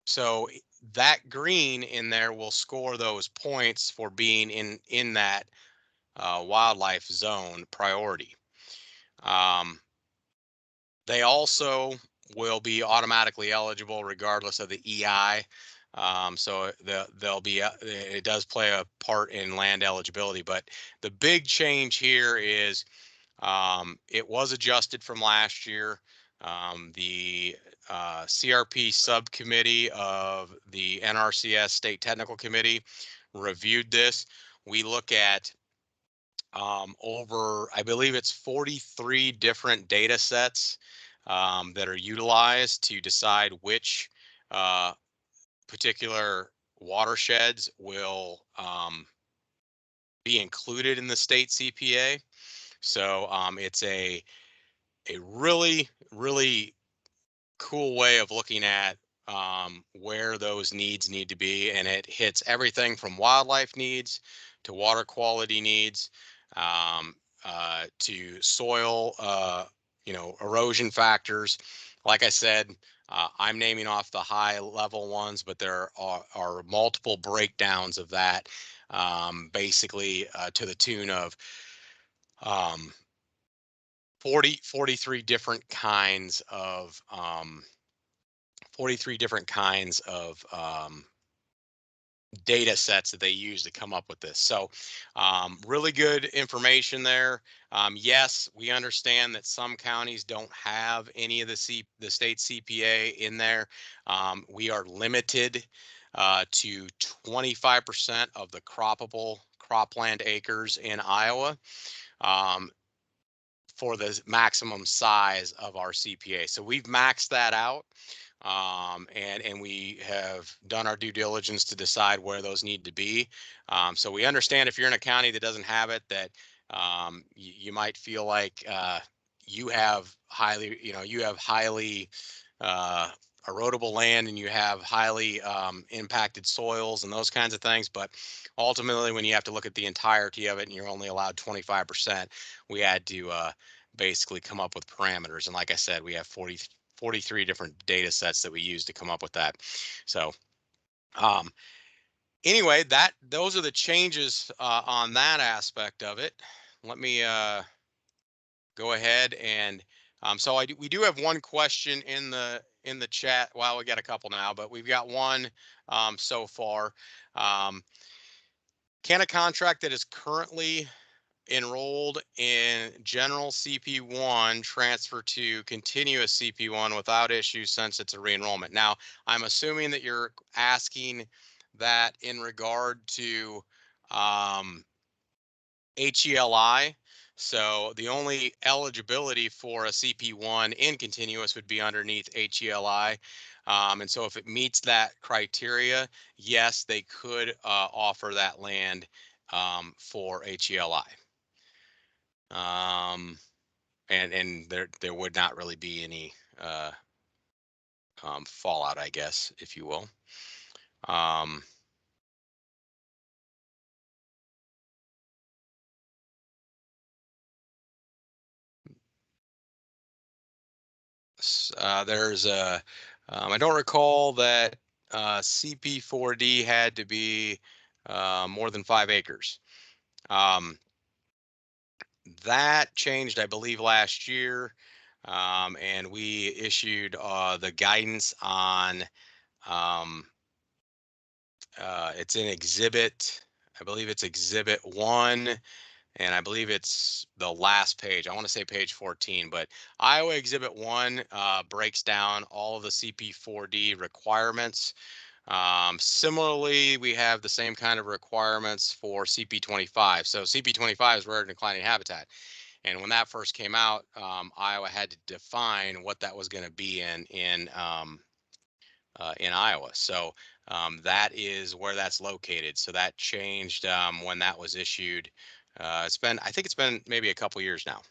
so that green in there will score those points for being in that wildlife zone priority. They also will be automatically eligible regardless of the EI. So they'll be it does play a part in land eligibility, but the big change here is it was adjusted from last year. The CRP subcommittee of the NRCS State Technical Committee reviewed this. We look at over, I believe it's 43 different data sets that are utilized to decide which uh, particular watersheds will be included in the state CPA. So it's a really cool way of looking at where those needs need to be, and it hits everything from wildlife needs to water quality needs um, to soil, erosion factors. Like I said, I'm naming off the high level ones, but there are multiple breakdowns of that, basically to the tune of um, 43 different kinds of 43 different kinds of data sets that they use to come up with this. So really good information there. Yes, we understand that some counties don't have any of the state CPA in there. We are limited to 25% of the cropland acres in Iowa. For the maximum size of our CPA. So we've maxed that out. And we have done our due diligence to decide where those need to be. So we understand if you're in a county that doesn't have it, that you might feel like you have highly uh, erodible land and you have highly impacted soils and those kinds of things. But ultimately, when you have to look at the entirety of it and you're only allowed 25%, we had to basically come up with parameters. And like I said, we have 43 different data sets that we use to come up with that. So um, anyway, those are the changes on that aspect of it. Let me go ahead and so we do have one question in the chat. Well, we got a couple now, but we've got one so far. Can a contract that is currently enrolled in general CP1 transfer to continuous CP1 without issues since it's a re-enrollment? Now, I'm assuming that you're asking that in regard to HELI. So the only eligibility for a CP1 in continuous would be underneath HELI. And so if it meets that criteria, yes, they could offer that land for HELI. And there would not really be any fallout, I guess, if you will. There's a I don't recall that CP4D had to be more than 5 acres. That changed, I believe, last year. and we issued the guidance on, um, it's in exhibit, I believe it's exhibit 1, and I believe it's the last page. I want to say page 14, but Iowa Exhibit 1 breaks down all of the CP4D requirements. Similarly, we have the same kind of requirements for CP25. So CP25 is rare and declining habitat. And when that first came out, Iowa had to define what that was going to be in Iowa. So that is where that's located. So that changed when that was issued. I think it's been maybe a couple years now.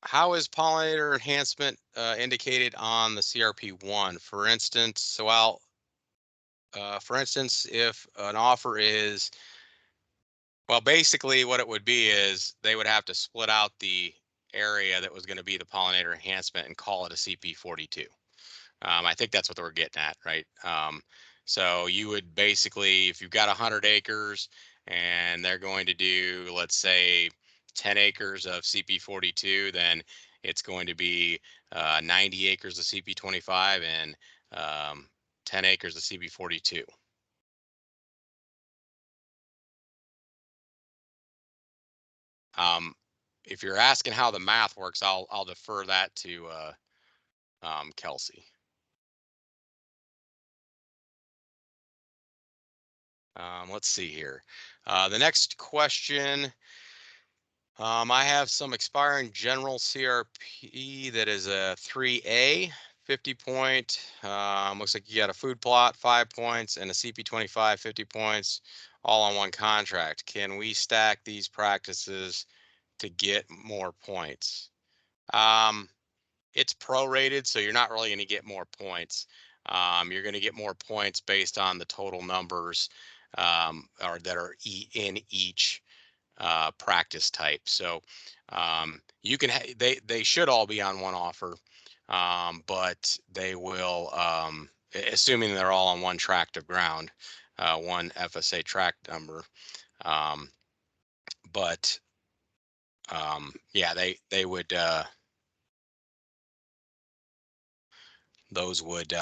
How is pollinator enhancement indicated on the CRP1? For instance, if an offer is, well, basically what it would be is they would have to split out the area that was going to be the pollinator enhancement and call it a CP42. I think that's what we're getting at, right? So you would basically, if you've got 100 acres and they're going to do, let's say, 10 acres of CP42, then it's going to be 90 acres of CP25 and 10 acres of CP42. If you're asking how the math works, I'll defer that to Kelsey. Let's see here. The next question. I have some expiring General CRP that is a 3A, 50 point. Looks like you got a food plot, 5 points, and a CP25, 50 points, all on one contract. Can we stack these practices to get more points? It's prorated, so you're not really going to get more points. You're going to get more points based on the total numbers or that are in each practice type. So you can they should all be on one offer, but they will, assuming they're all on one tract of ground, one FSA tract number. Um, but yeah, they would those would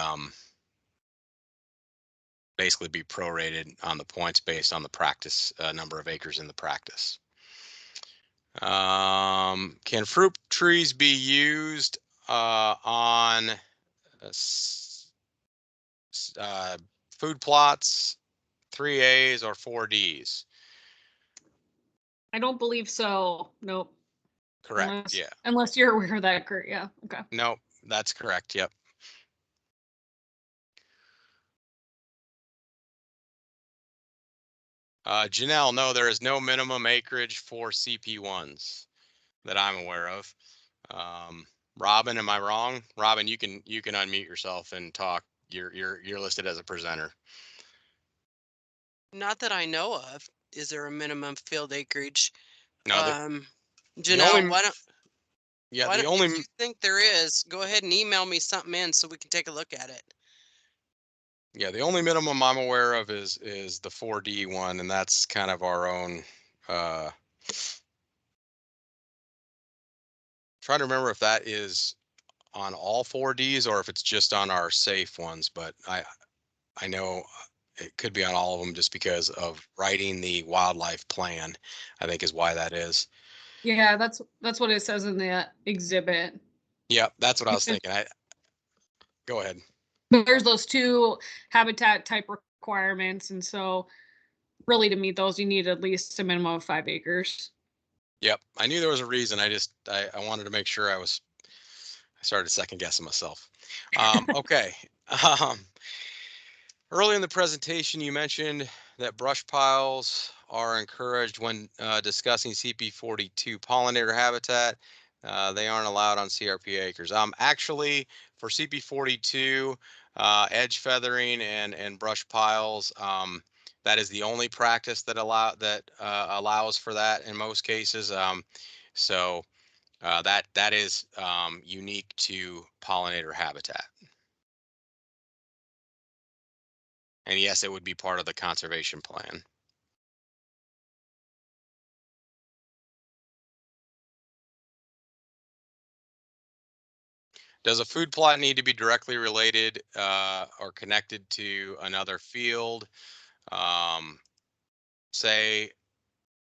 basically be prorated on the points based on the practice number of acres in the practice. Can fruit trees be used on food plots, 3As or 4Ds? I don't believe so. Nope. Correct. Yeah. Unless you're aware of that, Kurt. Yeah. Okay. Nope. That's correct. Yep. Janelle, no, there is no minimum acreage for CP1s that I'm aware of. Robin, am I wrong? Robin, you can unmute yourself and talk. You're listed as a presenter. Not that I know of. Is there a minimum field acreage? No, the Janelle, only yeah why the don't only if you think there is, go ahead and email me something in so we can take a look at it. Yeah, the only minimum I'm aware of is the 4D one, and that's kind of our own. Trying to remember if that is on all 4Ds or if it's just on our safe ones, but I know it could be on all of them just because of writing the wildlife plan, I think is why that is. Yeah, that's what it says in the exhibit. Yep, that's what I was thinking. Go ahead. But there's those two habitat type requirements, and so really to meet those, you need at least a minimum of 5 acres. Yep, I knew there was a reason. I wanted to make sure I started second guessing myself. Okay. Um, Early in the presentation, you mentioned that brush piles are encouraged when discussing CP42 pollinator habitat. They aren't allowed on CRP acres. Actually, for CP42, edge feathering and brush piles, that is the only practice that allows for that in most cases. So that is unique to pollinator habitat. And yes, it would be part of the conservation plan. Does a food plot need to be directly related or connected to another field? Say,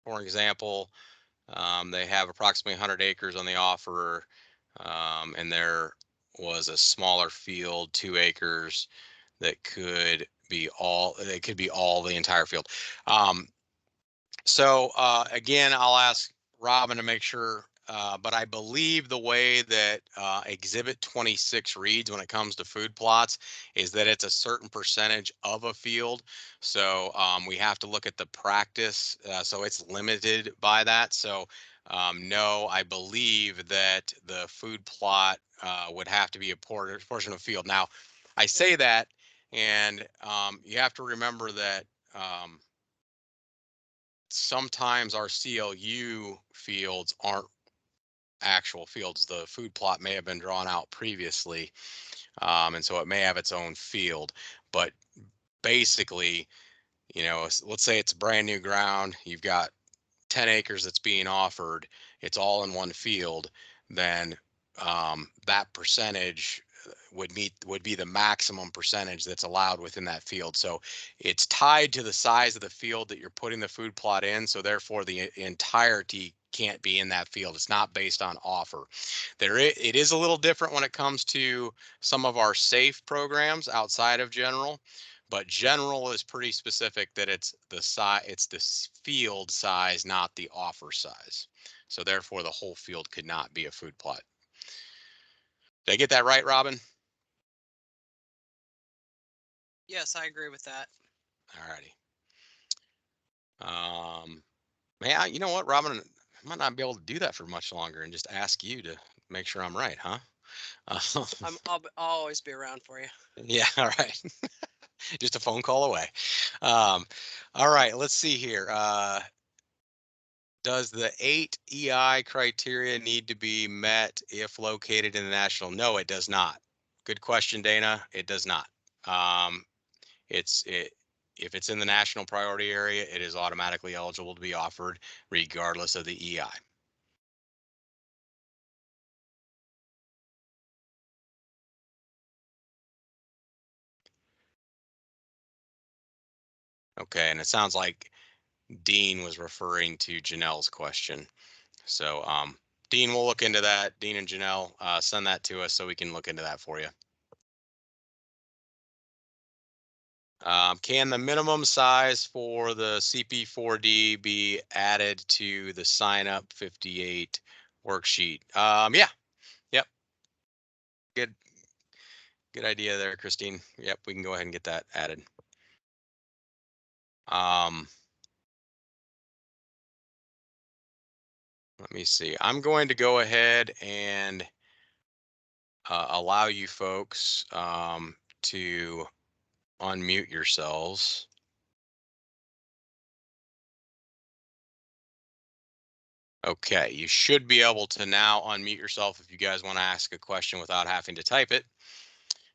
for example, they have approximately 100 acres on the offer, and there was a smaller field, 2 acres, that could be all. It could be all the entire field. So again, I'll ask Robin to make sure, but I believe the way that Exhibit 26 reads when it comes to food plots is that it's a certain percentage of a field. So we have to look at the practice. So it's limited by that. So no, I believe that the food plot would have to be a portion of field. Now, I say that, and you have to remember that. Sometimes our CLU fields aren't actual fields. The food plot may have been drawn out previously, and so it may have its own field. But basically, let's say it's brand new ground. You've got 10 acres that's being offered. It's all in one field. Then that percentage would be the maximum percentage that's allowed within that field. So it's tied to the size of the field that you're putting the food plot in. So therefore the entirety can't be in that field. It's not based on offer. It is a little different when it comes to some of our SAFE programs outside of general, but general is pretty specific that it's the size, it's the field size, not the offer size. So therefore the whole field could not be a food plot. Did I get that right, Robin? Yes, I agree with that. All righty. Man, you know what, Robin? I might not be able to do that for much longer and just ask you to make sure I'm right, huh? I'll always be around for you. Yeah, all right. Just a phone call away. All right, let's see here. Does the 8 EI criteria need to be met if located in the national? No, it does not. Good question, Dana. It does not. Um, if it's in the national priority area, it is automatically eligible to be offered regardless of the EI. Okay, and it sounds like Dean was referring to Janelle's question. So Dean, we'll look into that. Dean and Janelle, send that to us so we can look into that for you. Can the minimum size for the CP4D be added to the sign up 58 worksheet? Yeah, yep. Good idea there, Christine. Yep, we can go ahead and get that added. Let me see. I'm going to go ahead and allow you folks to unmute yourselves. Okay, you should be able to now unmute yourself if you guys want to ask a question without having to type it.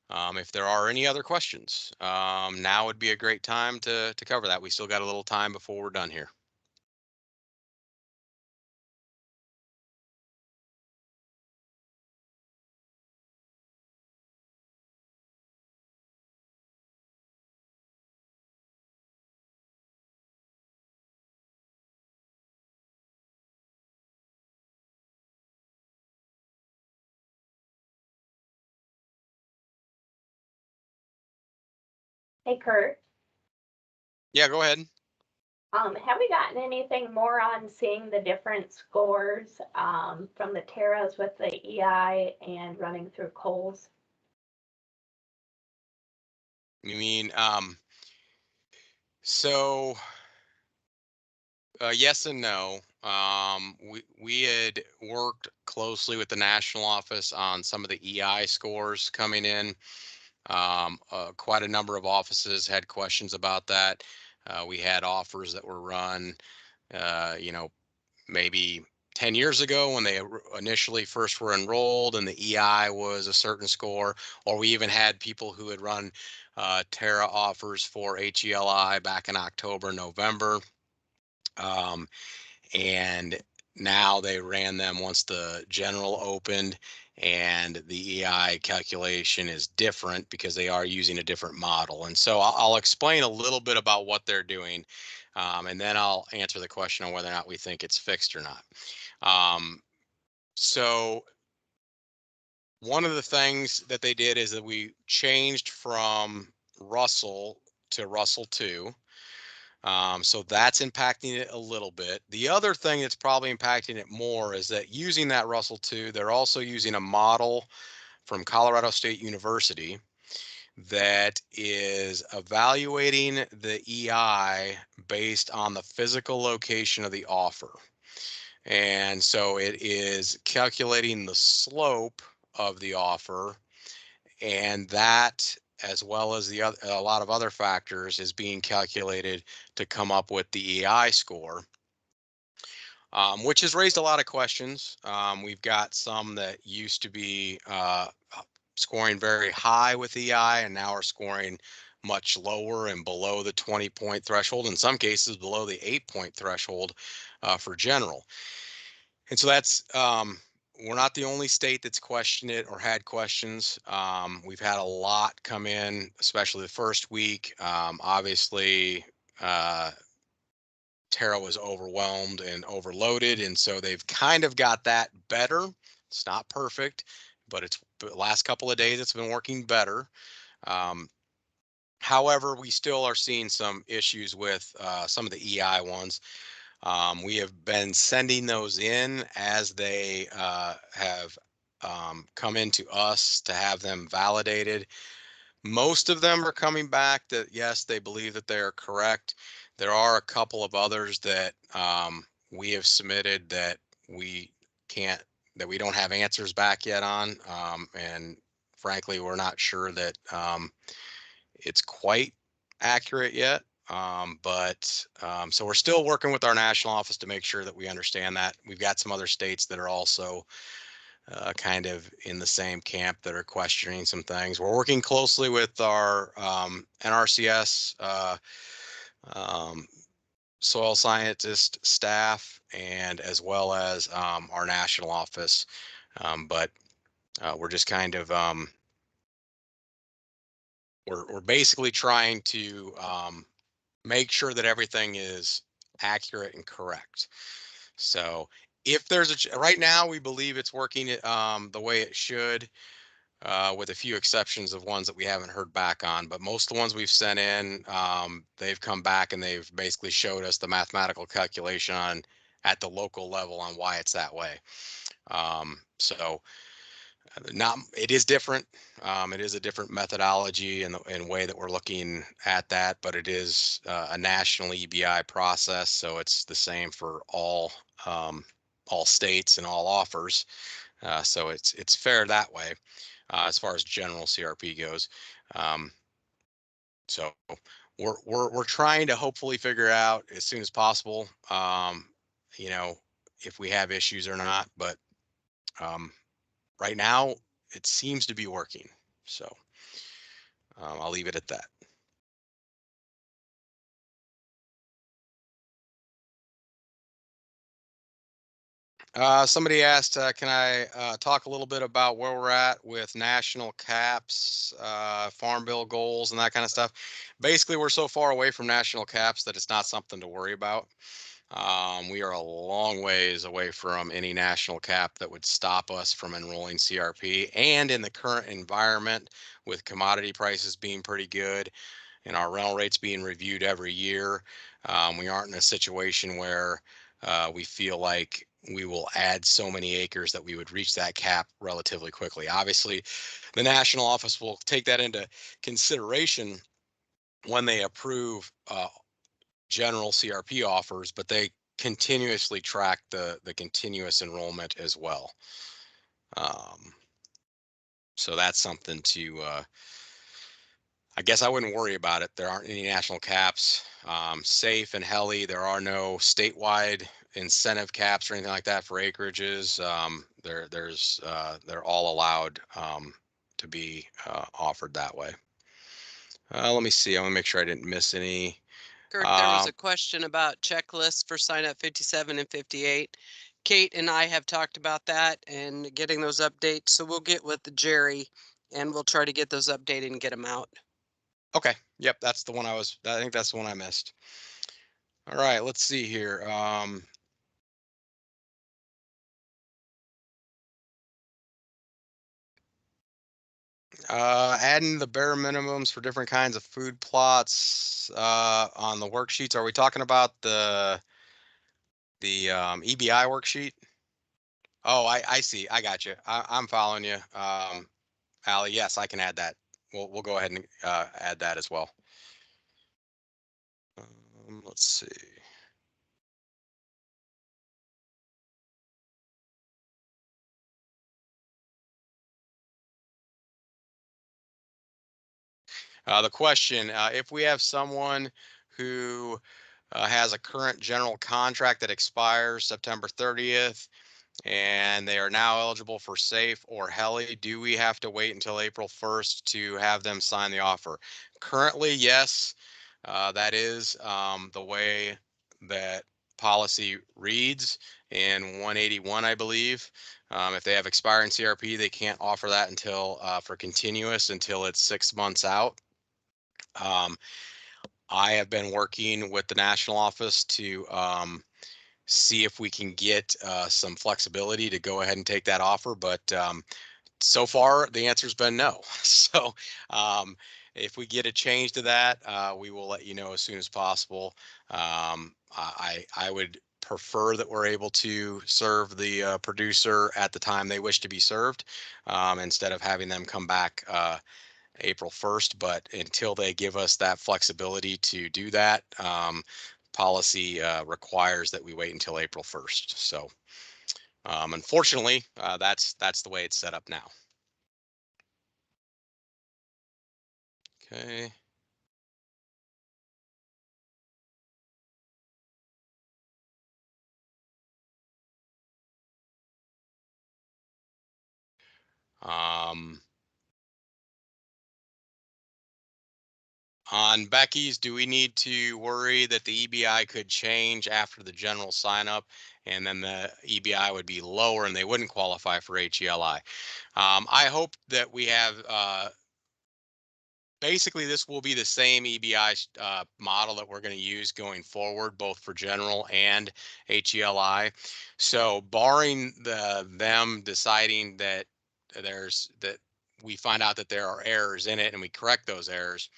If there are any other questions, now would be a great time to cover that. We still got a little time before we're done here. Hey Kurt, Yeah, go ahead. have we gotten anything more on seeing the different scores from the Terras with the EI and running through Coles? You mean, so yes and no. We had worked closely with the national office on some of the EI scores coming in. Quite a number of offices had questions about that. We had offers that were run, maybe 10 years ago when they initially first were enrolled and the EI was a certain score, or we even had people who had run Terra offers for HELI back in October, November. And now they ran them once the general opened, and the EI calculation is different because they are using a different model. And so I'll explain a little bit about what they're doing, and then I'll answer the question on whether or not we think it's fixed or not. So one of the things that they did is that we changed from Russell to Russell 2. So that's impacting it a little bit. The other thing that's probably impacting it more is that using that Russell 2, they're also using a model from Colorado State University that is evaluating the EI based on the physical location of the offer. And so it is calculating the slope of the offer, and that, as well as the other, a lot of other factors, is being calculated to come up with the EI score, which has raised a lot of questions. We've got some that used to be scoring very high with EI and now are scoring much lower and below the 20-point threshold, in some cases below the 8-point threshold for general. And so that's, we're not the only state that's questioned it or had questions. We've had a lot come in, especially the first week. Obviously, Terra was overwhelmed and overloaded, and so they've kind of got that better. It's not perfect, but it's the last couple of days it's been working better. However, we still are seeing some issues with some of the EI ones. We have been sending those in as they have come into us to have them validated. Most of them are coming back that yes, they believe that they are correct. There are a couple of others that we have submitted that we can't, that we don't have answers back yet on, and frankly, we're not sure that it's quite accurate yet. So we're still working with our national office to make sure that we understand that. We've got some other states that are also kind of in the same camp that are questioning some things. We're working closely with our NRCS soil scientist staff, and as well as our national office. But we're just kind of we're basically trying to make sure that everything is accurate and correct. So if there's right now, we believe it's working the way it should, with a few exceptions of ones that we haven't heard back on. But most of the ones we've sent in, they've come back and they've basically showed us the mathematical calculation on at the local level on why it's that way. So not, it is different. It is a different methodology and way that we're looking at that, but it is a national EBI process, so it's the same for all states and all offers. So it's fair that way as far as general CRP goes. So we're trying to hopefully figure out as soon as possible, you know, if we have issues or not, but right now it seems to be working. So I'll leave it at that. Somebody asked, can I talk a little bit about where we're at with national caps, farm bill goals and that kind of stuff? Basically, we're so far away from national caps that it's not something to worry about. We are a long ways away from any national cap that would stop us from enrolling CRP. And in the current environment, with commodity prices being pretty good and our rental rates being reviewed every year, we aren't in a situation where we feel like we will add so many acres that we would reach that cap relatively quickly. Obviously, the national office will take that into consideration when they approve general CRP offers, but they continuously track the continuous enrollment as well. So that's something to, I guess I wouldn't worry about it. There aren't any national caps. Safe and Heli, there are no statewide incentive caps or anything like that for acreages. They're all allowed to be offered that way. Let me see. I want to make sure I didn't miss any. Kurt, there was a question about checklists for sign up 57 and 58. Kate and I have talked about that and getting those updates. So we'll get with Jerry and we'll try to get those updated and get them out. Okay. Yep. That's the one I think that's the one I missed. All right. Let's see here. Adding the bare minimums for different kinds of food plots on the worksheets. Are we talking about the EBI worksheet? Oh, I see. I got you. I'm following you. Allie, yes, I can add that. We'll go ahead and add that as well. Let's see. The question, if we have someone who has a current general contract that expires September 30th and they are now eligible for SAFE or HELI, do we have to wait until April 1st to have them sign the offer? Currently, yes, that is the way that policy reads in 181, I believe. If they have expiring CRP, they can't offer that until for continuous until it's 6 months out. I have been working with the national office to see if we can get some flexibility to go ahead and take that offer, but so far the answer's been no. So if we get a change to that, we will let you know as soon as possible. I would prefer that we're able to serve the producer at the time they wish to be served, instead of having them come back April 1st, but until they give us that flexibility to do that, policy requires that we wait until April 1st. So unfortunately, that's the way it's set up now. Okay. On Becky's, do we need to worry that the EBI could change after the general sign up and then the EBI would be lower and they wouldn't qualify for HELI? I hope that we have basically this will be the same EBI model that we're going to use going forward, both for general and HELI. So barring them deciding that we find out that there are errors in it and we correct those errors,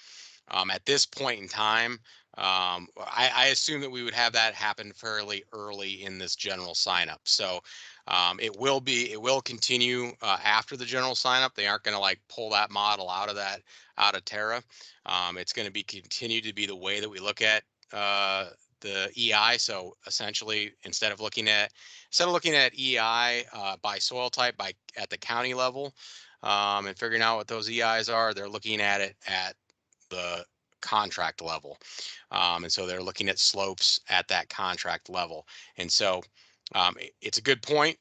at this point in time, I assume that we would have that happen fairly early in this general sign up. So it will continue after the general sign up. They aren't going to like pull that model out of Terra. It's going to be continue to be the way that we look at the EI. So essentially, instead of looking at EI by soil type at the county level, and figuring out what those EIs are, they're looking at it at the contract level. And so they're looking at slopes at that contract level. And so it's a good point.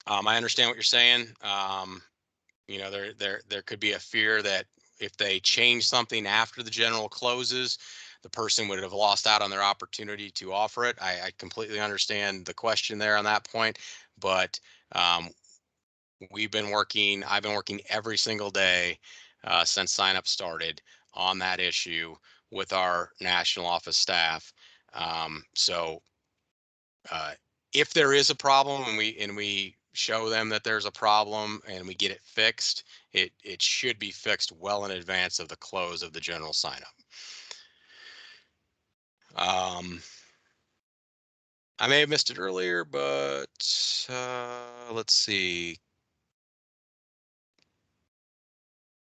I understand what you're saying. There could be a fear that if they change something after the general closes, the person would have lost out on their opportunity to offer it. I completely understand the question there on that point, but I've been working every single day since sign up started on that issue with our national office staff. So if there is a problem and we show them that there's a problem and we get it fixed, it should be fixed well in advance of the close of the general sign up. I may have missed it earlier, but let's see.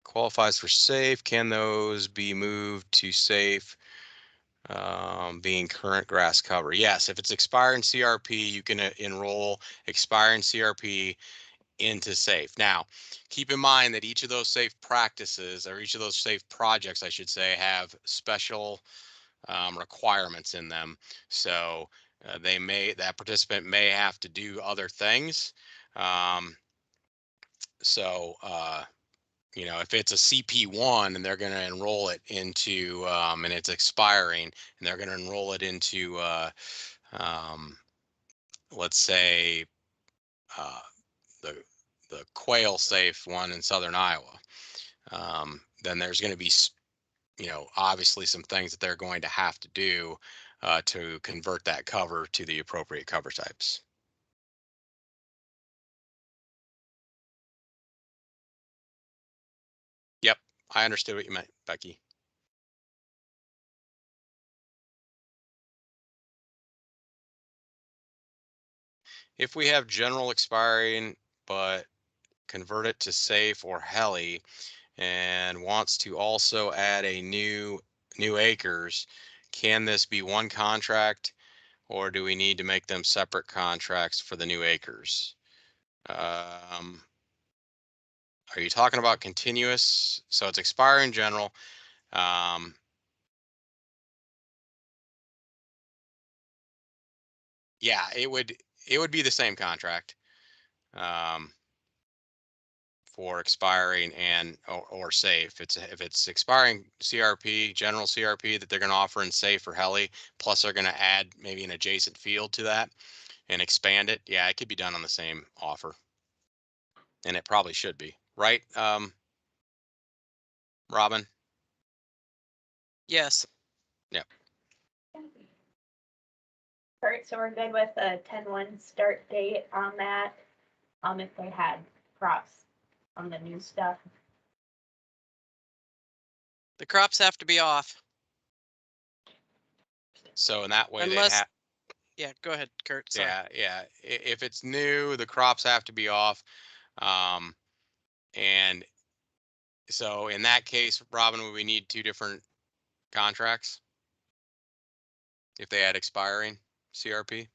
Qualifies for SAFE. Can those be moved to SAFE? Being current grass cover. Yes, if it's expiring CRP, you can enroll expiring CRP into SAFE. Now, keep in mind that each of those SAFE practices, or each of those SAFE projects, I should say, have special requirements in them. So that participant may have to do other things. If it's a CP1 and they're going to enroll it into, and it's expiring, and they're going to enroll it into let's say the quail safe one in southern Iowa, then there's going to be, obviously some things that they're going to have to do to convert that cover to the appropriate cover types. Yep, I understood what you meant, Becky. If we have general expiring, but convert it to safe or heli, and wants to also add a new acres, can this be one contract, or do we need to make them separate contracts for the new acres? Are you talking about continuous? So it's expiring general. Yeah, it would be the same contract for expiring and or safe. If it's expiring CRP, general CRP that they're going to offer in safe or heli, plus they're going to add maybe an adjacent field to that and expand it. Yeah, it could be done on the same offer, and it probably should be, right? Robin? Yes. Yep. Kurt, so we're good with a 10/1 start date on that, if they had crops on the new stuff. The crops have to be off. So in that way, Unless, yeah, go ahead, Kurt. Sorry. yeah. If it's new, the crops have to be off. And so in that case, Robin, would we need two different contracts if they had expiring CRP?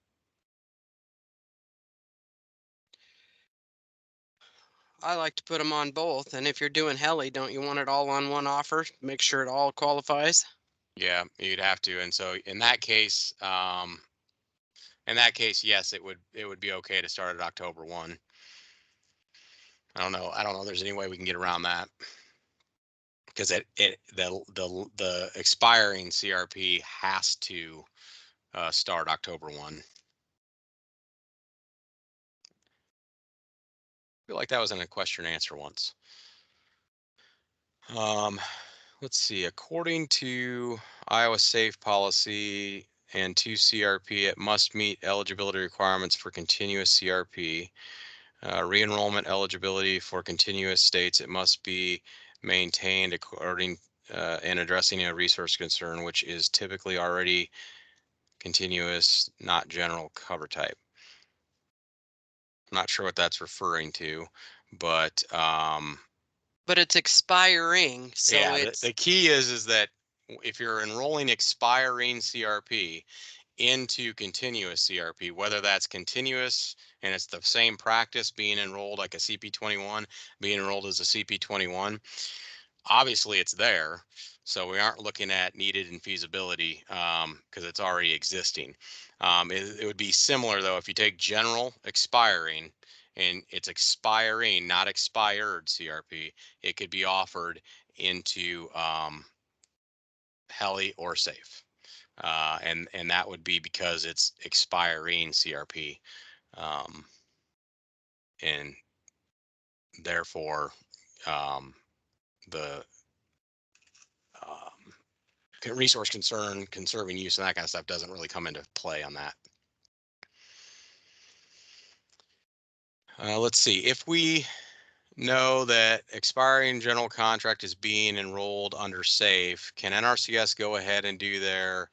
I like to put them on both. And if you're doing heli, don't you want it all on one offer? Make sure it all qualifies. Yeah, you'd have to. And so in that case, yes, it would be okay to start at October 1. I don't know if there's any way we can get around that, because the expiring CRP has to start October 1. I feel like that was in a question and answer once. Let's see. According to Iowa Safe Policy and 2 CRP, it must meet eligibility requirements for continuous CRP. Re-enrollment eligibility for continuous states, it must be maintained according in addressing a resource concern, which is typically already continuous, not general cover type. I'm not sure what that's referring to, but it's expiring, so yeah, it's the key is that if you're enrolling expiring CRP into continuous CRP, whether that's continuous and it's the same practice being enrolled like a CP21, being enrolled as a CP21, obviously it's there. So we aren't looking at needed and feasibility because it's already existing. It would be similar though if you take general expiring and it's expiring, not expired CRP, it could be offered into heli or safe. And that would be because it's expiring CRP. And therefore, the resource concern, conserving use, and that kind of stuff doesn't really come into play on that. Let's see. If we know that expiring general contract is being enrolled under SAFE, can NRCS go ahead and do their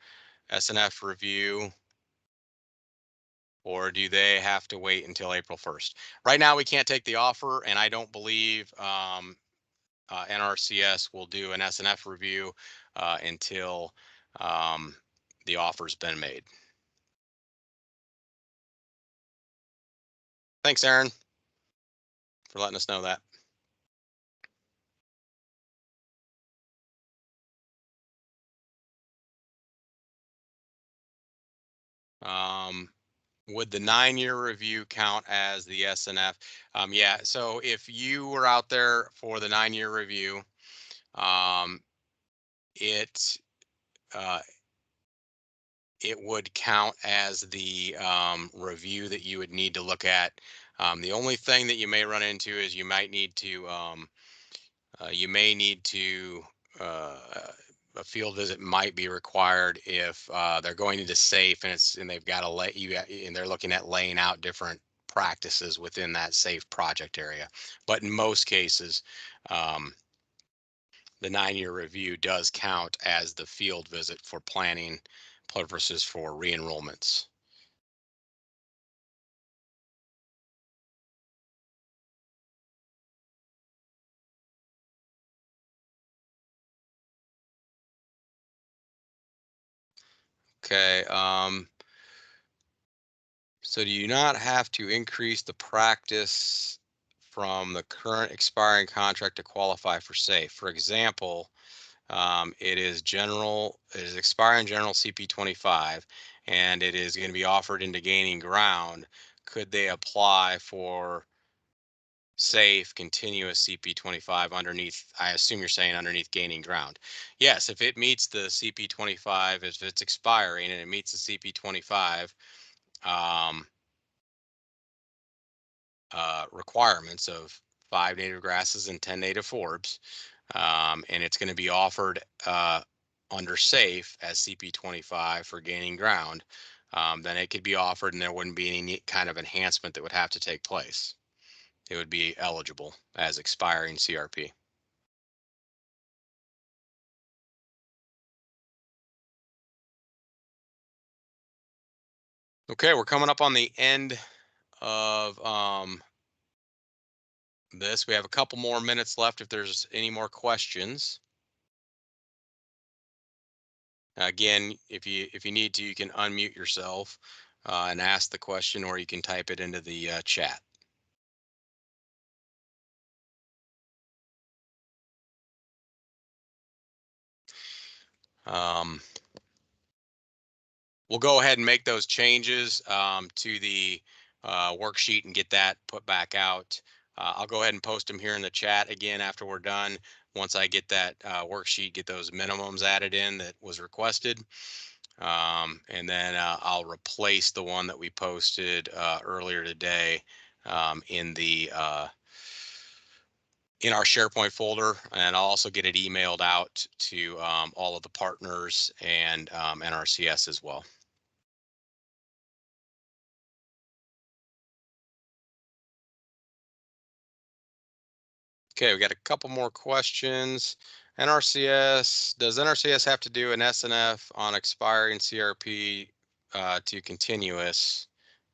SNF review? Or do they have to wait until April 1st? Right now, we can't take the offer, and I don't believe NRCS will do an SNF review until the offer's been made. Thanks, Aaron, for letting us know that. Would the 9-year review count as the SNF? Yeah, so if you were out there for the 9-year review, it it would count as the review that you would need to look at. The only thing that you may run into is you might need to uh, a field visit might be required if they're going into safe and they've got to let you and they're looking at laying out different practices within that safe project area. But in most cases, the 9-year review does count as the field visit for planning purposes for re-enrollments. Okay. So do you not have to increase the practice from the current expiring contract to qualify for safe? For example, it is expiring general CP 25 and it is going to be offered into gaining ground. Could they apply for safe continuous CP 25 underneath, I assume you're saying underneath gaining ground? Yes, if it meets the CP 25, if it's expiring and it meets the CP 25, requirements of 5 native grasses and 10 native forbs, and it's going to be offered under safe as CP 25 for gaining ground, then it could be offered and there wouldn't be any kind of enhancement that would have to take place. It would be eligible as expiring CRP. Okay, we're coming up on the end of this. We have a couple more minutes left if there's any more questions. Again, if you need to, you can unmute yourself and ask the question, or you can type it into the chat. We'll go ahead and make those changes to the worksheet and get that put back out. I'll go ahead and post them here in the chat again after we're done. Once I get that worksheet, get those minimums added in that was requested. And then I'll replace the one that we posted earlier today in our SharePoint folder, and I'll also get it emailed out to all of the partners and NRCS as well. Okay, we got a couple more questions. Does NRCS have to do an SNF on expiring CRP to continuous?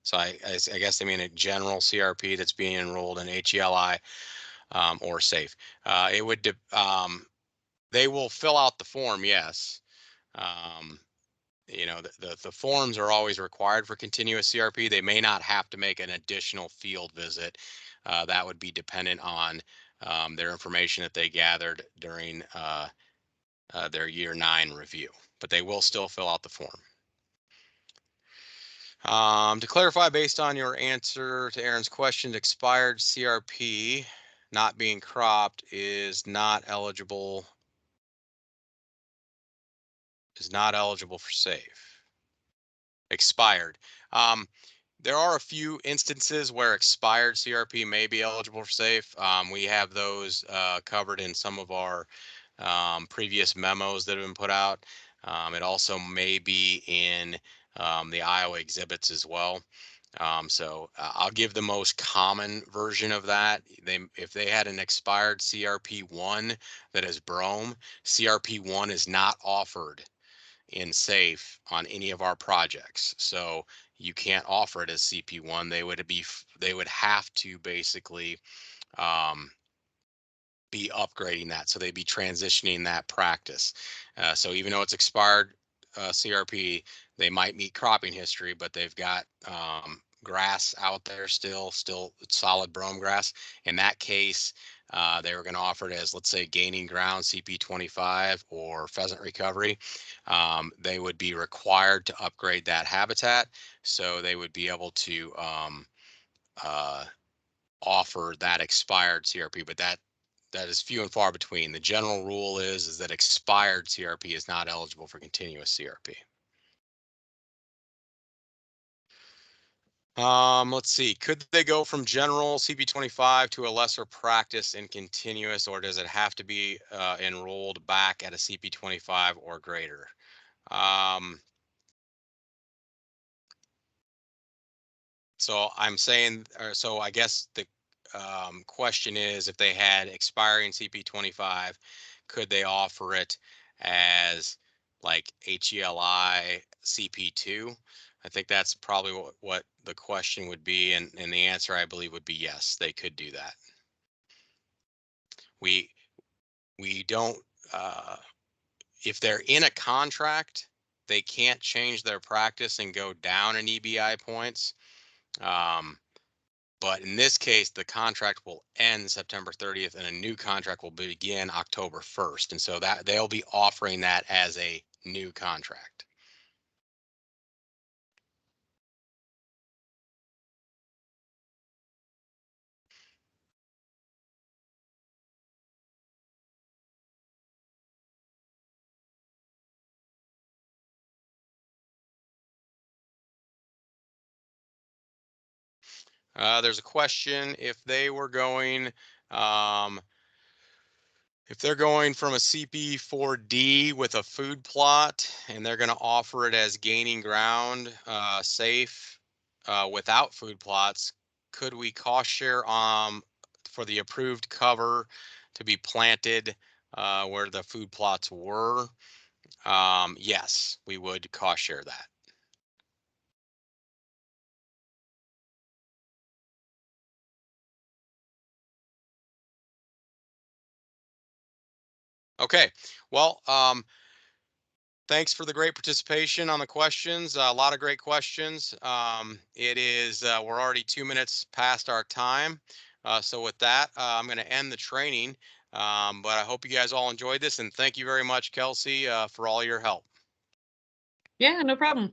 So I guess they mean a general CRP that's being enrolled in HELI or SAFE. They will fill out the form, yes. You know, the forms are always required for continuous CRP. They may not have to make an additional field visit. That would be dependent on their information that they gathered during their year 9 review, but they will still fill out the form. To clarify, based on your answer to Aaron's question, expired CRP not being cropped is not eligible for safe. Expired. There are a few instances where expired CRP may be eligible for safe. We have those covered in some of our previous memos that have been put out. It also may be in the Iowa exhibits as well. So I'll give the most common version of that. If they had an expired CRP1 that is brome, CRP1 is not offered in safe on any of our projects. So you can't offer it as CP1. They would have to basically be upgrading that. So they'd be transitioning that practice. So even though it's expired CRP, they might meet cropping history, but they've got grass out there still solid brome grass. In that case, they were going to offer it as, let's say, gaining ground CP25 or pheasant recovery. They would be required to upgrade that habitat, so they would be able to offer that expired CRP, but that is few and far between. The general rule is that expired CRP is not eligible for continuous CRP. Let's see. Could they go from general CP25 to a lesser practice in continuous, or does it have to be enrolled back at a CP25 or greater? So I'm saying, or so I guess the question is, if they had expiring CP25, could they offer it as like HELI CP2? I think that's probably what the question would be, and the answer I believe would be yes, they could do that. We don't if they're in a contract, they can't change their practice and go down in EBI points. But in this case, the contract will end September 30th and a new contract will begin October 1st. And so that they'll be offering that as a new contract. There's a question if they were going, if they're going from a CP4D with a food plot and they're going to offer it as gaining ground safe without food plots, could we cost share for the approved cover to be planted where the food plots were? Yes, we would cost share that. Okay, well, thanks for the great participation on the questions. A lot of great questions. It is, we're already 2 minutes past our time. So with that, I'm going to end the training. But I hope you guys all enjoyed this, and thank you very much, Kelsey, for all your help. Yeah, no problem.